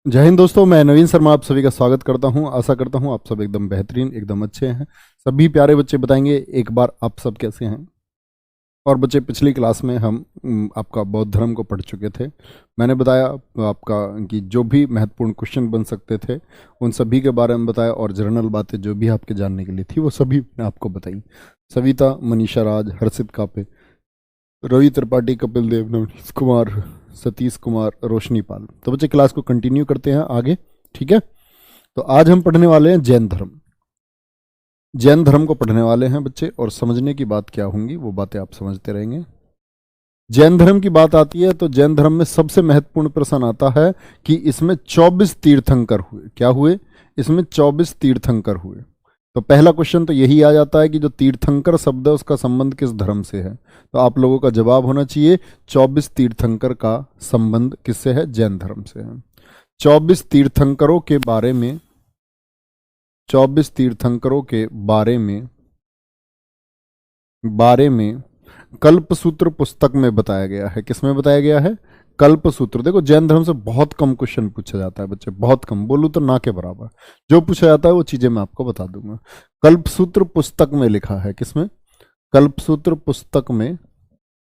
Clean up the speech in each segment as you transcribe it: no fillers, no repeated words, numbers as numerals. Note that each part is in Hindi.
जय हिंद दोस्तों, मैं नवीन शर्मा आप सभी का स्वागत करता हूं। आशा करता हूं आप सब एकदम बेहतरीन, एकदम अच्छे हैं। सभी प्यारे बच्चे बताएंगे एक बार आप सब कैसे हैं। और बच्चे, पिछली क्लास में हम आपका बौद्ध धर्म को पढ़ चुके थे। मैंने बताया आपका कि जो भी महत्वपूर्ण क्वेश्चन बन सकते थे उन सभी के बारे में बताया, और जनरल बातें जो भी आपके जानने के लिए थी वो सभी मैंने आपको बताई। सविता, मनीषा राज, हर्षित कापे, रवि त्रिपाठी, कपिल देव, नवनीत कुमार, सतीश कुमार, रोशनी पाल। तो बच्चे क्लास को कंटिन्यू करते हैं आगे, ठीक है। तो आज हम पढ़ने वाले हैं जैन धर्म। जैन धर्म को पढ़ने वाले हैं बच्चे, और समझने की बात क्या होंगी वो बातें आप समझते रहेंगे। जैन धर्म की बात आती है तो जैन धर्म में सबसे महत्वपूर्ण प्रश्न आता है कि इसमें 24 तीर्थंकर हुए। क्या हुए? इसमें 24 तीर्थंकर हुए। तो पहला क्वेश्चन तो यही आ जाता है कि जो तीर्थंकर शब्द है उसका संबंध किस धर्म से है। तो आप लोगों का जवाब होना चाहिए 24 तीर्थंकर का संबंध किससे है? जैन धर्म से है। 24 तीर्थंकरों के बारे में 24 तीर्थंकरों के बारे में कल्पसूत्र पुस्तक में बताया गया है। किसमें बताया गया है? कल्पसूत्र। देखो, जैन धर्म से बहुत कम क्वेश्चन पूछा जाता है बच्चे, बहुत कम, बोलूं तो ना के बराबर। जो पूछा जाता है वो चीजें मैं आपको बता दूंगा। कल्पसूत्र पुस्तक में लिखा है। किसमें? कल्पसूत्र पुस्तक में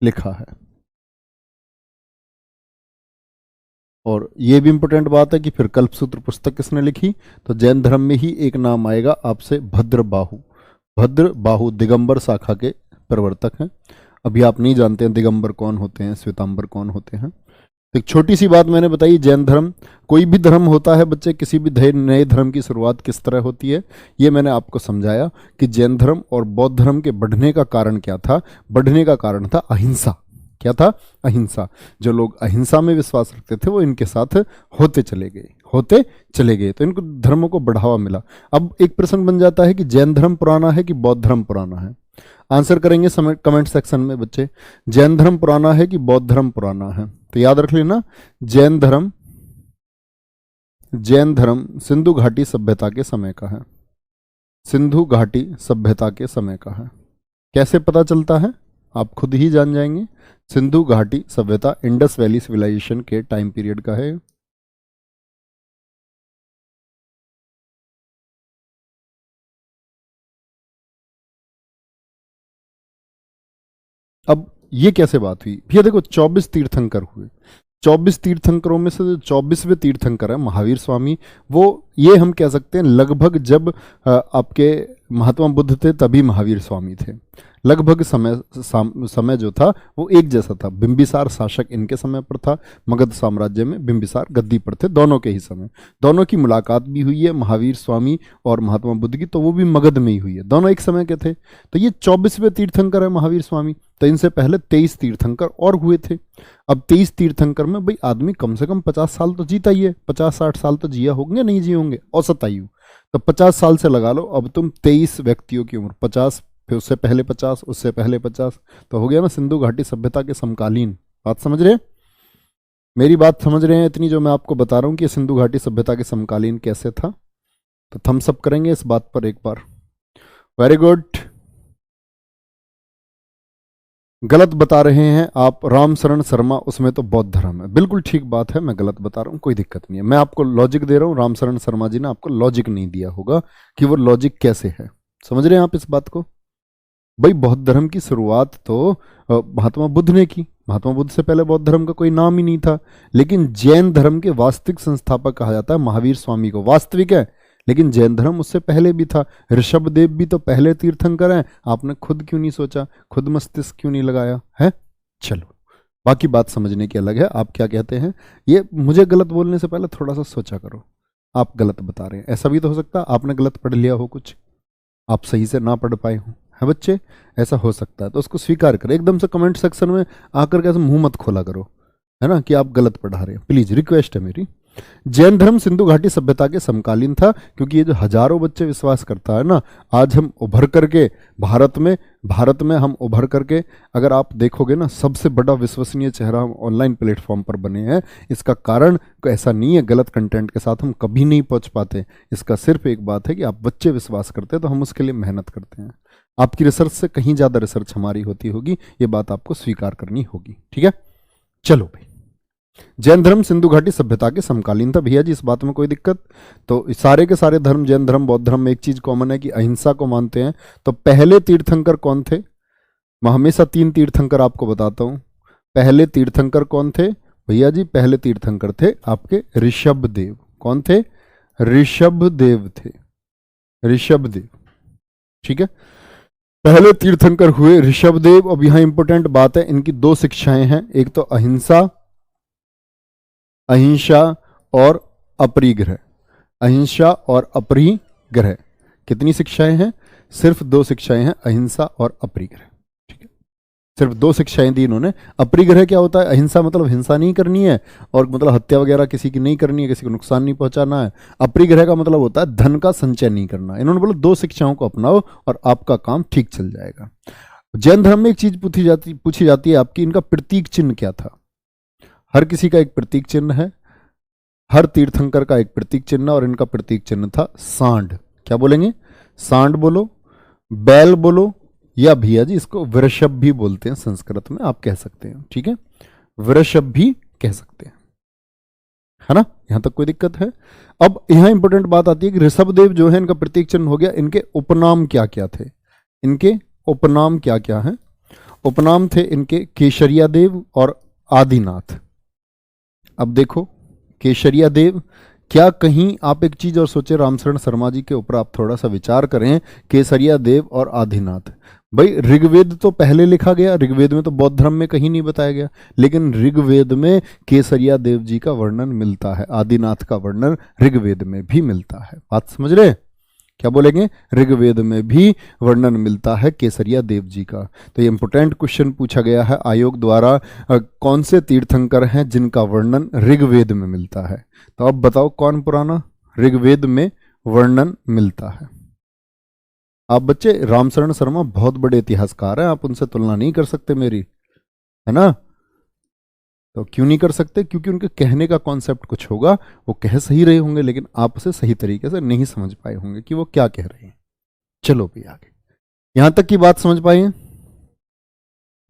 लिखा है। और ये भी इंपॉर्टेंट बात है कि फिर कल्पसूत्र पुस्तक किसने लिखी? तो जैन धर्म में ही एक नाम आएगा आपसे, भद्रबाहु। भद्रबाहु दिगंबर शाखा के प्रवर्तक हैं। अभी आप नहीं जानते हैं दिगंबर कौन होते हैं, श्वेतांबर कौन होते हैं। तो एक छोटी सी बात मैंने बताई, जैन धर्म, कोई भी धर्म होता है बच्चे, किसी भी नए धर्म की शुरुआत किस तरह होती है ये मैंने आपको समझाया कि जैन धर्म और बौद्ध धर्म के बढ़ने का कारण क्या था। बढ़ने का कारण था अहिंसा। क्या था? अहिंसा। जो लोग अहिंसा में विश्वास रखते थे वो इनके साथ होते चले गए, तो इनको धर्मों को बढ़ावा मिला। अब एक प्रश्न बन जाता है कि जैन धर्म पुराना है कि बौद्ध धर्म पुराना है। आंसर करेंगे कमेंट सेक्शन में बच्चे। जैन धर्म पुराना है कि बौद्ध धर्म पुराना है? तो याद रख लेना, जैन धर्म सिंधु घाटी सभ्यता के समय का है। सिंधु घाटी सभ्यता के समय का है। कैसे पता चलता है? आप खुद ही जान जाएंगे। सिंधु घाटी सभ्यता इंडस वैली सिविलाइजेशन के टाइम पीरियड का है। अब ये कैसे बात हुई भैया? देखो, 24 तीर्थंकर हुए। 24 तीर्थंकरों में से जो 24वें तीर्थंकर है महावीर स्वामी, वो ये हम कह सकते हैं लगभग जब आपके महात्मा बुद्ध थे तभी महावीर स्वामी थे। लगभग समय जो था वो एक जैसा था। बिंबिसार शासक इनके समय पर था, मगध साम्राज्य में बिंबिसार गद्दी पर थे, दोनों के ही समय। दोनों की मुलाकात भी हुई है, महावीर स्वामी और महात्मा बुद्ध की, तो वो भी मगध में ही हुई है। दोनों एक समय के थे। तो ये 24वें तीर्थंकर है महावीर स्वामी। तो इनसे पहले 23 तीर्थंकर और हुए थे। अब 23 तीर्थंकर में भाई आदमी कम से कम 50 साल तो जीता ही है। 50-60 साल तो जिया होंगे, नहीं जिए होंगे, औसत आयु। तो 50 साल से लगा लो। अब तुम 23 व्यक्तियों की उम्र 50, फिर उससे पहले 50, उससे पहले 50, तो हो गया ना सिंधु घाटी सभ्यता के समकालीन। बात समझ रहे हैं? मेरी बात समझ रहे हैं इतनी जो मैं आपको बता रहा हूं कि सिंधु घाटी सभ्यता के समकालीन कैसे था? तो थम्स अप करेंगे इस बात पर एक बार। Very good. गलत बता रहे हैं आप, राम शरण शर्मा, उसमें तो बौद्ध धर्म है। बिल्कुल ठीक बात है, मैं गलत बता रहा हूं, कोई दिक्कत नहीं है। मैं आपको लॉजिक दे रहा हूं, राम शरण शर्मा जी ने आपको लॉजिक नहीं दिया होगा कि वो लॉजिक कैसे है। समझ रहे हैं आप इस बात को? भाई बौद्ध धर्म की शुरुआत तो महात्मा बुद्ध ने की। महात्मा बुद्ध से पहले बौद्ध धर्म का कोई नाम ही नहीं था। लेकिन जैन धर्म के वास्तविक संस्थापक कहा जाता है महावीर स्वामी को। वास्तविक है, लेकिन जैन धर्म उससे पहले भी था। ऋषभ देव भी तो पहले तीर्थंकर हैं। आपने खुद क्यों नहीं सोचा? खुद मस्तिष्क क्यों नहीं लगाया है? चलो, बाकी बात समझने की अलग है। आप क्या कहते हैं, ये मुझे गलत बोलने से पहले थोड़ा सा सोचा करो। आप गलत बता रहे हैं, ऐसा भी तो हो सकता है आपने गलत पढ़ लिया हो, कुछ आप सही से ना पढ़ पाए हो, है बच्चे? ऐसा हो सकता है, तो उसको स्वीकार करो। एकदम से कमेंट सेक्शन में आकर के ऐसे मुंह मत खोला करो, है ना, कि आप गलत पढ़ा रहे हैं। प्लीज रिक्वेस्ट है मेरी। जैन धर्म सिंधु घाटी सभ्यता के समकालीन था, क्योंकि ये जो हजारों बच्चे विश्वास करता है ना, आज हम उभर करके भारत में हम उभर करके, अगर आप देखोगे ना, सबसे बड़ा विश्वसनीय चेहरा हम ऑनलाइन प्लेटफॉर्म पर बने हैं। इसका कारण ऐसा नहीं है गलत कंटेंट के साथ हम कभी नहीं पहुंच पाते। इसका सिर्फ एक बात है कि आप बच्चे विश्वास करते हैं तो हम उसके लिए मेहनत करते हैं। आपकी रिसर्च से कहीं ज़्यादा रिसर्च हमारी होती होगी, ये बात आपको स्वीकार करनी होगी। ठीक है, चलो भाई। जैन धर्म सिंधु घाटी सभ्यता के समकालीन था। भैया जी इस बात में कोई दिक्कत? तो सारे के सारे धर्म, जैन धर्म, बौद्ध धर्म में एक चीज कॉमन है कि अहिंसा को मानते हैं। तो पहले तीर्थंकर कौन थे? मैं हमेशा 3 तीर्थंकर आपको बताता हूं। पहले तीर्थंकर कौन थे भैया जी? पहले तीर्थंकर थे आपके ऋषभ देव। कौन थे? ऋषभ देव थे। ऋषभ देव, ठीक है, पहले तीर्थंकर हुए ऋषभ देव। अब यहां इंपॉर्टेंट बात है, इनकी 2 शिक्षाएं हैं, एक तो अहिंसा, अहिंसा और अपरिग्रह। अहिंसा और अपरिग्रह, कितनी शिक्षाएं हैं? सिर्फ 2 शिक्षाएं हैं, अहिंसा और अपरिग्रह, ठीक है, सिर्फ 2 शिक्षाएं दी इन्होंने। अपरिग्रह क्या होता है? अहिंसा मतलब हिंसा नहीं करनी है, और मतलब हत्या वगैरह किसी की नहीं करनी है, किसी को नुकसान नहीं पहुंचाना है। अपरिग्रह का मतलब होता है धन का संचय नहीं करना। इन्होंने बोला 2 शिक्षाओं को अपनाओ और आपका काम ठीक चल जाएगा। जैन धर्म में एक चीज पूछी जाती है आपकी, इनका प्रतीक चिन्ह क्या था? हर किसी का एक प्रतीक चिन्ह है, हर तीर्थंकर का एक प्रतीक चिन्ह, और इनका प्रतीक चिन्ह था सांड। क्या बोलेंगे? सांड बोलो, बैल बोलो, या भैया जी इसको वृषभ भी बोलते हैं संस्कृत में, आप कह सकते हैं, ठीक है, वृषभ भी कह सकते हैं, है ना? यहां तक कोई दिक्कत है? अब यहां इंपॉर्टेंट बात आती है कि ऋषभ देव जो है इनका प्रतीक चिन्ह हो गया, इनके उपनाम क्या क्या थे? इनके उपनाम क्या क्या हैं? उपनाम थे इनके केशरिया देव और आदिनाथ। अब देखो, केशरिया देव, क्या कहीं आप एक चीज और सोचे, रामशरण शर्मा जी के ऊपर आप थोड़ा सा विचार करें, केसरिया देव और आदिनाथ। भाई ऋग्वेद तो पहले लिखा गया, ऋग्वेद में तो बौद्ध धर्म में कहीं नहीं बताया गया, लेकिन ऋग्वेद में केसरिया देव जी का वर्णन मिलता है, आदिनाथ का वर्णन ऋग्वेद में भी मिलता है। बात समझ रहे? क्या बोलेंगे? ऋग्वेद में भी वर्णन मिलता है केसरिया देव जी का। तो ये इंपोर्टेंट क्वेश्चन पूछा गया है आयोग द्वारा, कौन से तीर्थंकर हैं जिनका वर्णन ऋग्वेद में मिलता है? तो अब बताओ कौन पुराना ऋग्वेद में वर्णन मिलता है? आप बच्चे, रामशरण शर्मा बहुत बड़े इतिहासकार हैं, आप उनसे तुलना नहीं कर सकते मेरी, है ना? तो क्यों नहीं कर सकते? क्योंकि उनके कहने का कॉन्सेप्ट कुछ होगा, वो कह सही रहे होंगे, लेकिन आप उसे सही तरीके से नहीं समझ पाए होंगे कि वो क्या कह रहे हैं। चलो भी आगे, यहां तक की बात समझ पाए हैं?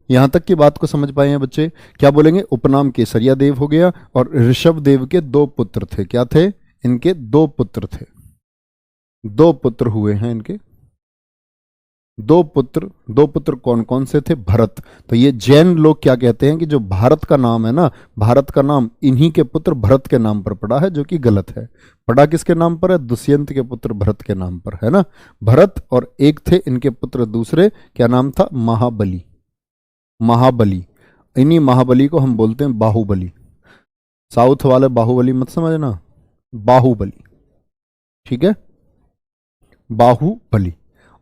यहां तक की बात को समझ पाए हैं बच्चे? क्या बोलेंगे? उपनाम केसरिया देव हो गया, और ऋषभ देव के 2 पुत्र थे। क्या थे? इनके 2 पुत्र थे, 2 पुत्र हुए हैं इनके, 2 पुत्र कौन कौन से थे? भरत। तो ये जैन लोग क्या कहते हैं कि जो भारत का नाम है ना, भारत का नाम इन्हीं के पुत्र भरत के नाम पर पड़ा है, जो कि गलत है। पड़ा किसके नाम पर है? दुष्यंत के पुत्र भरत के नाम पर, है ना? भरत, और एक थे इनके पुत्र दूसरे, क्या नाम था? महाबली। महाबली, इन्हीं महाबली को हम बोलते हैं बाहुबली। साउथ वाले बाहुबली मत समझना, बाहुबली, ठीक है, बाहुबली।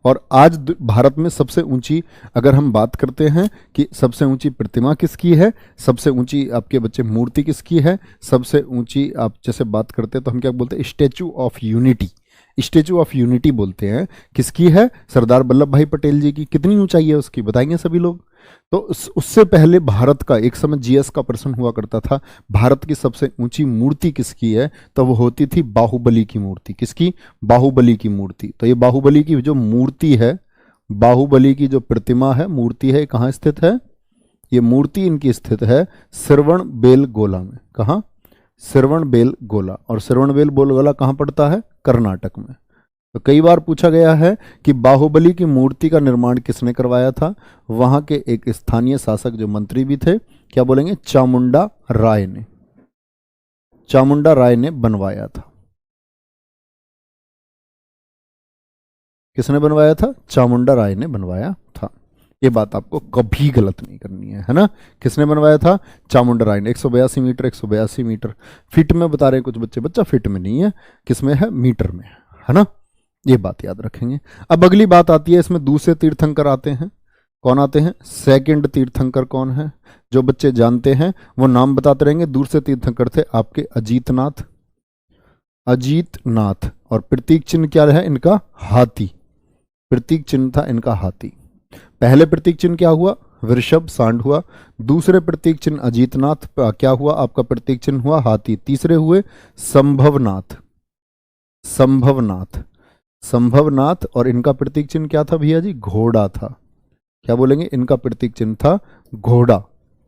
और आज भारत में सबसे ऊंची, अगर हम बात करते हैं कि सबसे ऊंची प्रतिमा किसकी है, सबसे ऊंची आपके बच्चे मूर्ति किसकी है, सबसे ऊंची आप जैसे बात करते हैं तो हम क्या बोलते हैं? Statue of unity. Statue of unity बोलते हैं, किसकी है? सरदार वल्लभ भाई पटेल जी की। कितनी ऊंचाई है उसकी बताएंगे सभी लोग? तो उससे पहले भारत का, एक समय जीएस का प्रश्न हुआ करता था, भारत की सबसे ऊंची मूर्ति किसकी है? तो वो होती थी बाहुबली की मूर्ति। किसकी? बाहुबली की मूर्ति। तो ये बाहुबली की जो मूर्ति है, बाहुबली की जो प्रतिमा है, मूर्ति है, कहाँ स्थित है? ये मूर्ति इनकी स्थित है श्रवण बेलगोला में। कहाँ? श्रवण बेलगोला। और श्रवण बेलगोला कहाँ पड़ता है? कर्नाटक में। तो कई बार पूछा गया है कि बाहुबली की मूर्ति का निर्माण किसने करवाया था? वहां के एक स्थानीय शासक जो मंत्री भी थे, क्या बोलेंगे? चामुंडा राय ने। चामुंडा राय ने बनवाया था। किसने बनवाया था? चामुंडा राय ने बनवाया था। ये बात आपको कभी गलत नहीं करनी है ना? किसने बनवाया था? चामुंडा राय ने। 182 मीटर, 182 मीटर। फीट में बता रहे हैं कुछ बच्चे, बच्चा फीट में नहीं है, किसमें है? मीटर में, है ना? ये बात याद रखेंगे। अब अगली बात आती है, इसमें दूसरे तीर्थंकर आते हैं। कौन आते हैं? सेकंड तीर्थंकर कौन है? जो बच्चे जानते हैं वो नाम बताते रहेंगे। दूसरे तीर्थंकर थे आपके अजीतनाथ। अजीतनाथ। और प्रतीक चिन्ह क्या है इनका? हाथी। प्रतीक चिन्ह था इनका हाथी। पहले प्रतीक चिन्ह क्या हुआ? वृषभ, सांड हुआ। दूसरे प्रतीक चिन्ह अजीतनाथ, क्या हुआ आपका? प्रतीक चिन्ह हुआ हाथी। तीसरे हुए संभवनाथ। संभवनाथ, संभवनाथ। और इनका प्रतीक चिन्ह क्या था भैया जी? घोड़ा था। क्या बोलेंगे? इनका प्रतीक चिन्ह था घोड़ा,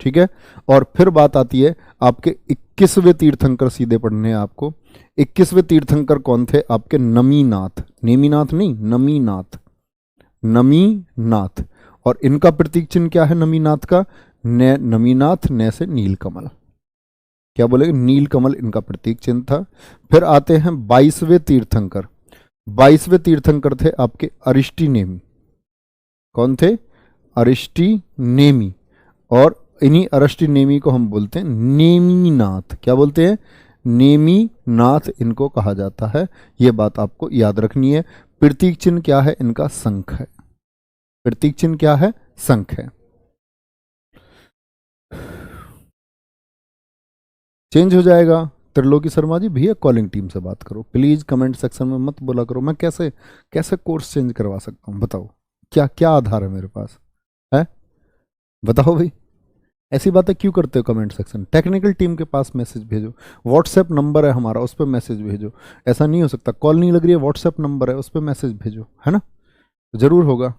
ठीक है। और फिर बात आती है आपके 21वें तीर्थंकर सीधे पढ़ने हैं आपको। 21वें तीर्थंकर कौन थे आपके? नमीनाथ, नेमीनाथ नहीं, नमीनाथ, नमीनाथ। और इनका प्रतीक चिन्ह क्या है नमीनाथ का? नमीनाथ ने से नीलकमल, क्या बोलेंगे? नीलकमल इनका प्रतीक चिन्ह था। फिर आते हैं 22वें तीर्थंकर। 22वें तीर्थंकर थे आपके अरिष्टिनेमी। कौन थे? अरिष्टिनेमी। और इन्हीं अरिष्टिनेमी को हम बोलते हैं नेमीनाथ। क्या बोलते हैं? नेमीनाथ इनको कहा जाता है। ये बात आपको याद रखनी है। प्रतीक चिन्ह क्या है इनका? शंख है। प्रतीक चिन्ह क्या है? शंख है। चेंज हो जाएगा। त्रिलोकी शर्मा जी, भैया कॉलिंग टीम से बात करो प्लीज, कमेंट सेक्शन में मत बोला करो। मैं कैसे कैसे कोर्स चेंज करवा सकता हूँ? बताओ, क्या क्या आधार है मेरे पास है? बताओ भाई, ऐसी बातें क्यों करते हो कमेंट सेक्शन? टेक्निकल टीम के पास मैसेज भेजो, व्हाट्सएप नंबर है हमारा, उस पर मैसेज भेजो। ऐसा नहीं हो सकता, कॉल नहीं लग रही है, व्हाट्सएप नंबर है, उस पर मैसेज भेजो, है ना? जरूर होगा।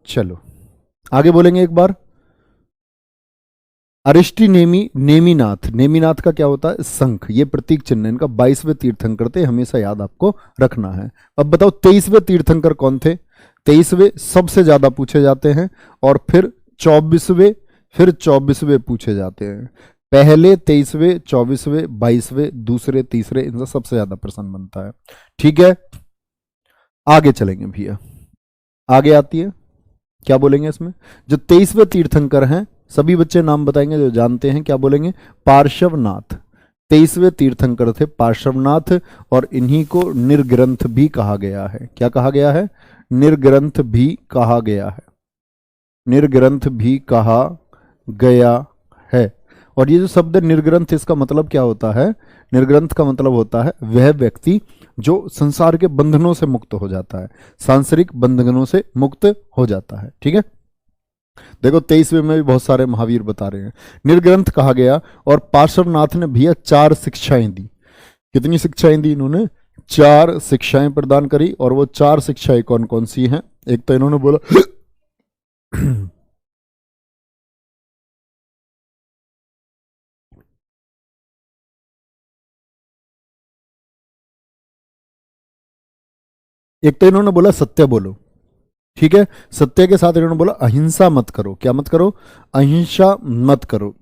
चलो आगे बोलेंगे एक बार। अरिष्टिनेमी, नेमीनाथ, नेमीनाथ का क्या होता है? शंख। ये प्रतीक चिन्ह इनका। 22वें तीर्थंकर थे, हमेशा याद आपको रखना है। अब बताओ 23वें तीर्थंकर कौन थे? 23वें सबसे ज्यादा पूछे जाते हैं, और फिर 24वें पूछे जाते हैं। पहले 23वें, 24वें, 22वें, दूसरे, तीसरे, इनसे सबसे ज्यादा प्रश्न बनता है। ठीक है, आगे चलेंगे भैया। आगे आती है, क्या बोलेंगे इसमें? जो 23वें तीर्थंकर हैं, सभी बच्चे नाम बताएंगे जो जानते हैं। क्या बोलेंगे? पार्श्वनाथ। 23वें तीर्थंकर थे पार्श्वनाथ, और इन्हीं को निर्ग्रंथ भी कहा गया है। क्या कहा गया है? निर्ग्रंथ भी कहा गया है। निर्ग्रंथ भी कहा गया है। और ये जो शब्द निर्ग्रंथ, इसका मतलब क्या होता है? निर्ग्रंथ का मतलब होता है वह व्यक्ति जो संसार के बंधनों से मुक्त हो जाता है, सांसारिक बंधनों से मुक्त हो जाता है। ठीक है, देखो 23वें में भी बहुत सारे महावीर बता रहे हैं। निर्ग्रंथ कहा गया, और पार्श्वनाथ ने भैया 4 शिक्षाएं दी। कितनी शिक्षाएं दी इन्होंने? 4 शिक्षाएं प्रदान करी। और वो 4 शिक्षाएं कौन कौन सी हैं? एक तो इन्होंने बोला एक तो इन्होंने बोला सत्य बोलो। ठीक है, सत्य के साथ इन्होंने बोला अहिंसा मत करो। क्या मत करो? अहिंसा मत करो।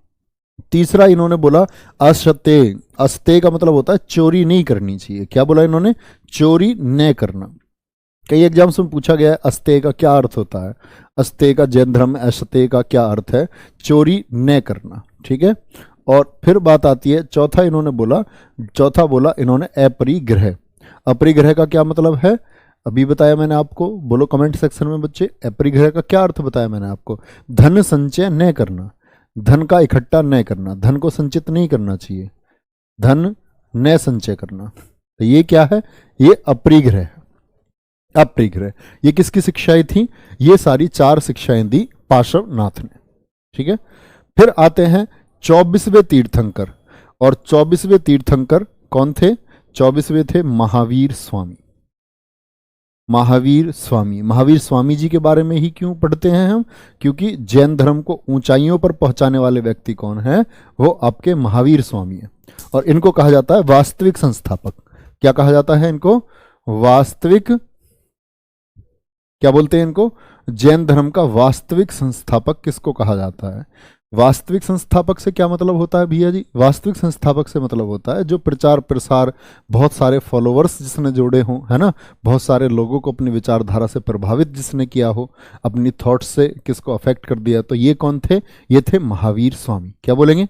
तीसरा इन्होंने बोला असत्य। असत्य का मतलब होता है चोरी नहीं करनी चाहिए। क्या बोला इन्होंने? चोरी न करना। कई एग्जाम्स में पूछा गया है अस्तेय का क्या अर्थ होता है। अस्तेय का जैन धर्म में अस्तेय का क्या अर्थ है? चोरी न करना। ठीक है, और फिर बात आती है चौथा चौथा बोला इन्होंने अपरिग्रह। अपरिग्रह का क्या मतलब है? अभी बताया मैंने आपको, बोलो कमेंट सेक्शन में बच्चे, अपरिग्रह का क्या अर्थ बताया मैंने आपको? धन संचय न करना, धन का इकट्ठा न करना, धन को संचित नहीं करना चाहिए, धन न संचय करना। तो ये क्या है? ये अपरिग्रह है। अपरिग्रह, ये किसकी शिक्षाएं थी? ये सारी 4 शिक्षाएं दी पार्श्वनाथ ने। ठीक है, फिर आते हैं 24वें तीर्थंकर। और 24वें तीर्थंकर कौन थे? 24वें थे महावीर स्वामी। महावीर स्वामी, महावीर स्वामी जी के बारे में ही क्यों पढ़ते हैं हम? क्योंकि जैन धर्म को ऊंचाइयों पर पहुंचाने वाले व्यक्ति कौन है? वो आपके महावीर स्वामी है। और इनको कहा जाता है वास्तविक संस्थापक। क्या कहा जाता है इनको? वास्तविक, क्या बोलते हैं इनको? जैन धर्म का वास्तविक संस्थापक किसको कहा जाता है? वास्तविक संस्थापक से क्या मतलब होता है भैया जी? वास्तविक संस्थापक से मतलब होता है जो प्रचार प्रसार, बहुत सारे फॉलोअर्स जिसने जोड़े हों, है ना, बहुत सारे लोगों को अपनी विचारधारा से प्रभावित जिसने किया हो, अपनी थॉट्स से किसको अफेक्ट कर दिया। तो ये कौन थे? ये थे महावीर स्वामी। क्या बोलेंगे?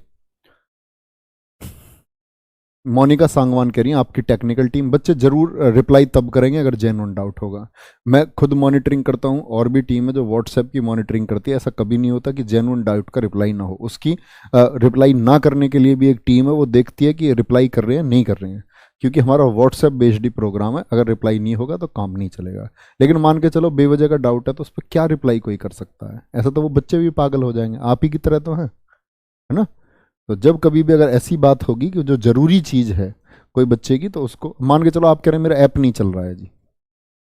मोनिका सांगवान कह रही हैं आपकी टेक्निकल टीम। बच्चे जरूर रिप्लाई तब करेंगे अगर जेन्युइन डाउट होगा। मैं खुद मॉनिटरिंग करता हूं, और भी टीम है जो व्हाट्सएप की मॉनिटरिंग करती है। ऐसा कभी नहीं होता कि जेन्युइन डाउट का रिप्लाई ना हो। उसकी रिप्लाई ना करने के लिए भी एक टीम है, वो देखती है कि रिप्लाई कर रहे हैं नहीं कर रहे हैं, क्योंकि हमारा व्हाट्सएप बेस्ड ही प्रोग्राम है। अगर रिप्लाई नहीं होगा तो काम नहीं चलेगा। लेकिन मान के चलो बेवजह का डाउट है तो उस पर क्या रिप्लाई कोई कर सकता है? ऐसा तो वो बच्चे भी पागल हो जाएंगे, आप ही की तरह तो है ना? तो जब कभी भी अगर ऐसी बात होगी कि जो जरूरी चीज है कोई बच्चे की, तो उसको मान के चलो आप कह रहे हैं मेरा ऐप नहीं चल रहा है जी,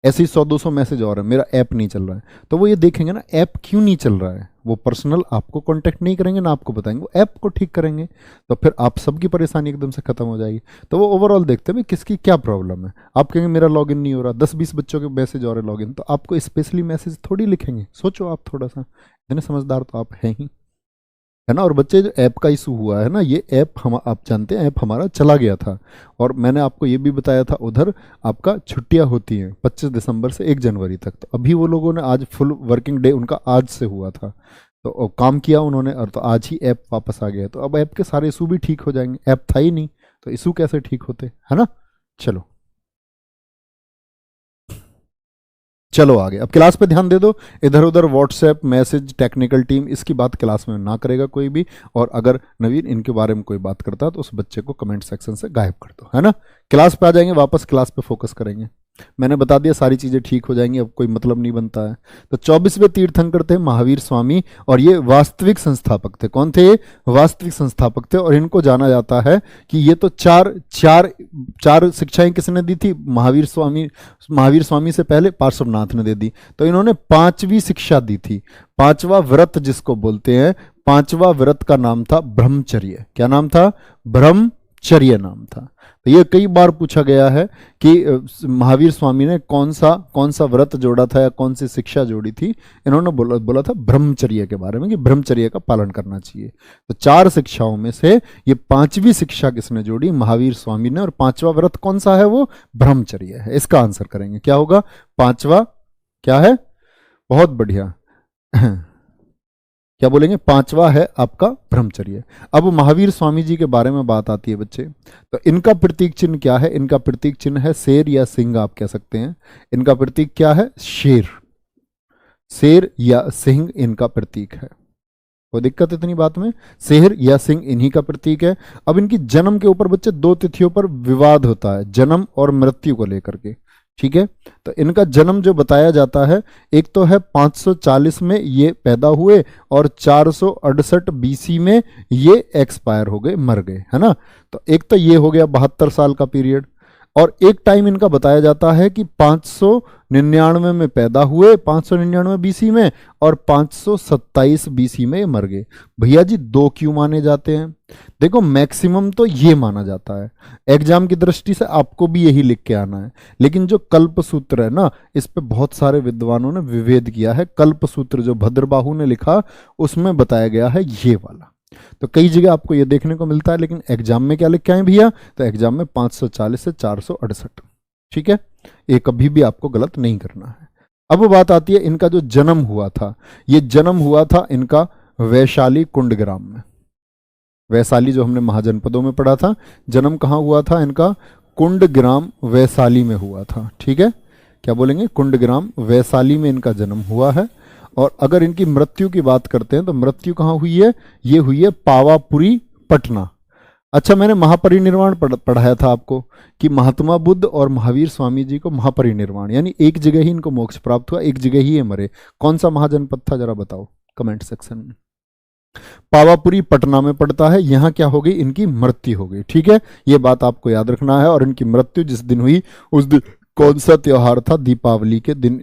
ऐसे ही 100-200 मैसेज और है, मेरा ऐप नहीं चल रहा है, तो वो ये देखेंगे ना ऐप क्यों नहीं चल रहा है, वो पर्सनल आपको कांटेक्ट नहीं करेंगे ना आपको बताएंगे, वो ऐप को ठीक करेंगे, तो फिर आप सबकी परेशानी एकदम से खत्म हो जाएगी। तो वो ओवरऑल देखते हैं किसकी क्या प्रॉब्लम है। आप कहेंगे मेरा लॉगिन नहीं हो रहा, 10-20 बच्चों के मैसेज और है लॉगिन, तो आपको स्पेशली मैसेज थोड़ी लिखेंगे, सोचो आप थोड़ा सा, इतने समझदार तो आप हैं ही, है ना। और बच्चे जो ऐप का इशू हुआ है ना, ये ऐप हम आप जानते हैं ऐप हमारा चला गया था, और मैंने आपको ये भी बताया था उधर आपका छुट्टियां होती हैं 25 दिसंबर से 1 जनवरी तक, तो अभी वो लोगों ने आज फुल वर्किंग डे उनका आज से हुआ था, तो काम किया उन्होंने, और तो आज ही ऐप वापस आ गया है, तो अब ऐप के सारे इशू भी ठीक हो जाएंगे, ऐप था ही नहीं तो इशू कैसे ठीक होते, है ना। चलो चलो आगे, अब क्लास पे ध्यान दे दो, इधर उधर व्हाट्सएप मैसेज टेक्निकल टीम इसकी बात क्लास में ना करेगा कोई भी, और अगर नवीन इनके बारे में कोई बात करता है तो उस बच्चे को कमेंट सेक्शन से गायब कर दो, है ना। क्लास पे आ जाएंगे वापस, क्लास पे फोकस करेंगे, मैंने बता दिया सारी चीजें ठीक हो जाएंगी, अब कोई मतलब नहीं बनता है। तो 24वें तीर्थंकर थे महावीर स्वामी, और ये वास्तविक संस्थापक थे, कौन थे, वास्तविक संस्थापक थे, और इनको जाना जाता है कि ये तो चार चार चार शिक्षाएं किसने दी थी, महावीर स्वामी से पहले पार्श्वनाथ ने दे दी, तो इन्होंने 5वीं शिक्षा दी थी, 5वां व्रत जिसको बोलते हैं, 5वां व्रत का नाम था ब्रह्मचर्य, क्या नाम था, ब्रह्मचर्य नाम था। तो ये कई बार पूछा गया है कि महावीर स्वामी ने कौन सा व्रत जोड़ा था या कौन सी शिक्षा जोड़ी थी, इन्होंने बोला था ब्रह्मचर्य के बारे में कि ब्रह्मचर्य का पालन करना चाहिए। तो 4 शिक्षाओं में से ये 5वीं शिक्षा किसने जोड़ी, महावीर स्वामी ने, और 5वां व्रत कौन सा है, वो ब्रह्मचर्य है। इसका आंसर करेंगे, क्या होगा, 5वां क्या है, बहुत बढ़िया क्या बोलेंगे, 5वां है आपका ब्रह्मचर्य। अब महावीर स्वामी जी के बारे में बात आती है बच्चे, तो इनका प्रतीक चिन्ह क्या है, इनका प्रतीक चिन्ह है शेर या सिंह, आप कह सकते हैं, इनका प्रतीक क्या है, शेर, शेर या सिंह इनका प्रतीक है, कोई दिक्कत इतनी बात में, शेर या सिंह इन्हीं का प्रतीक है। अब इनकी जन्म के ऊपर बच्चे 2 तिथियों पर विवाद होता है, जन्म और मृत्यु को लेकर के, ठीक है। तो इनका जन्म जो बताया जाता है, एक तो है 540 में ये पैदा हुए, और 468 बीसी में ये एक्सपायर हो गए, मर गए, है ना। तो एक तो ये हो गया 72 साल का पीरियड, और एक टाइम इनका बताया जाता है कि 599 में पैदा हुए, 599 बीसी में, और 527 बीसी में ये मर गए। भैया जी 2 क्यों माने जाते हैं, देखो मैक्सिमम तो ये माना जाता है, एग्जाम की दृष्टि से आपको भी यही लिख के आना है, लेकिन जो कल्प सूत्र है ना, इस पे बहुत सारे विद्वानों ने विभेद किया है। कल्प सूत्र जो भद्रबाहु ने लिखा उसमें बताया गया है ये वाला, तो कई जगह आपको ये देखने को मिलता है, लेकिन एग्जाम में क्या लिख के आए भैया, तो एग्जाम में 540 से 468, ठीक है, ये कभी भी आपको गलत नहीं करना है। अब बात आती है इनका जो जन्म हुआ था, ये जन्म हुआ था इनका वैशाली कुंडग्राम में, वैशाली जो हमने महाजनपदों में पढ़ा था, जन्म कहाँ हुआ था इनका, कुंडग्राम वैशाली में हुआ था, ठीक है, क्या बोलेंगे, कुंडग्राम वैशाली में इनका जन्म हुआ है। और अगर इनकी मृत्यु की बात करते हैं तो मृत्यु कहाँ हुई है, ये हुई है पावापुरी पटना। अच्छा, मैंने महापरिनिर्वाण पढ़ाया था आपको कि महात्मा बुद्ध और महावीर स्वामी जी को महापरिनिर्वाण यानी एक जगह ही इनको मोक्ष प्राप्त हुआ, एक जगह ही ये मरे, कौन सा महाजनपद था जरा बताओ कमेंट सेक्शन में। पावापुरी पटना में पड़ता है, यहां क्या हो गई, इनकी मृत्यु हो गई, ठीक है, ये बात आपको याद रखना है। और इनकी मृत्यु जिस दिन हुई उस दिन कौन सा त्योहार था, दीपावली के दिन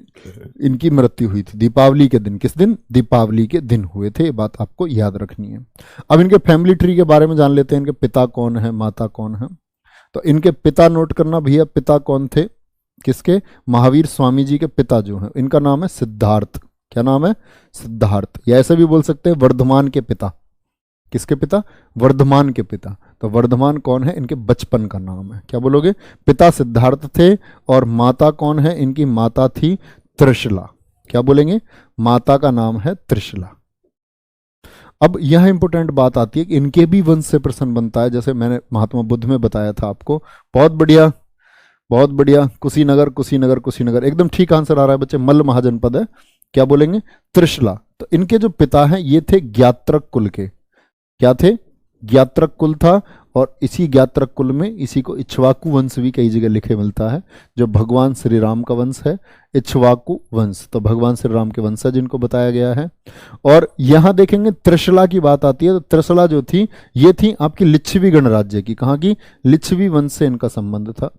इनकी मृत्यु हुई थी, दीपावली के दिन, किस दिन, दीपावली के दिन हुए थे, ये बात आपको याद रखनी है। अब इनके फैमिली ट्री के बारे में जान लेते हैं, इनके पिता कौन है, माता कौन है। तो इनके पिता नोट करना भैया, पिता कौन थे, किसके, महावीर स्वामी जी के पिता जो हैं, इनका नाम है सिद्धार्थ, क्या नाम है, सिद्धार्थ, या ऐसे भी बोल सकते हैं वर्धमान के पिता, किसके पिता, वर्धमान के पिता। तो वर्धमान कौन है, इनके बचपन का नाम है, क्या बोलोगे, पिता सिद्धार्थ थे, और माता कौन है, इनकी माता थी त्रिशला, क्या बोलेंगे, माता का नाम है त्रिशला। अब यह इंपॉर्टेंट बात आती है कि इनके भी वंश से प्रश्न बनता है, जैसे मैंने महात्मा बुद्ध में बताया था आपको, बहुत बढ़िया बहुत बढ़िया, कुशीनगर कुशीनगर कुशीनगर, एकदम ठीक आंसर आ रहा है बच्चे, मल्ल महाजनपद है, क्या बोलेंगे, त्रिशला। तो इनके जो पिता हैं ये थे ज्ञात्रक कुल के, क्या थे, ज्ञात्रक कुल था, और इसी ज्ञात्रक कुल में इसी को इक्ष्वाकु वंश भी कई जगह लिखे मिलता है, जो भगवान श्री राम का वंश है, इक्ष्वाकु वंश, तो भगवान श्री राम के वंशज इनको बताया गया है। और यहां देखेंगे त्रिशला की बात आती है, तो त्रिशला जो थी ये थी आपकी लिच्छवी गणराज्य की, कहाँ की, लिच्छवी वंश से इनका संबंध था,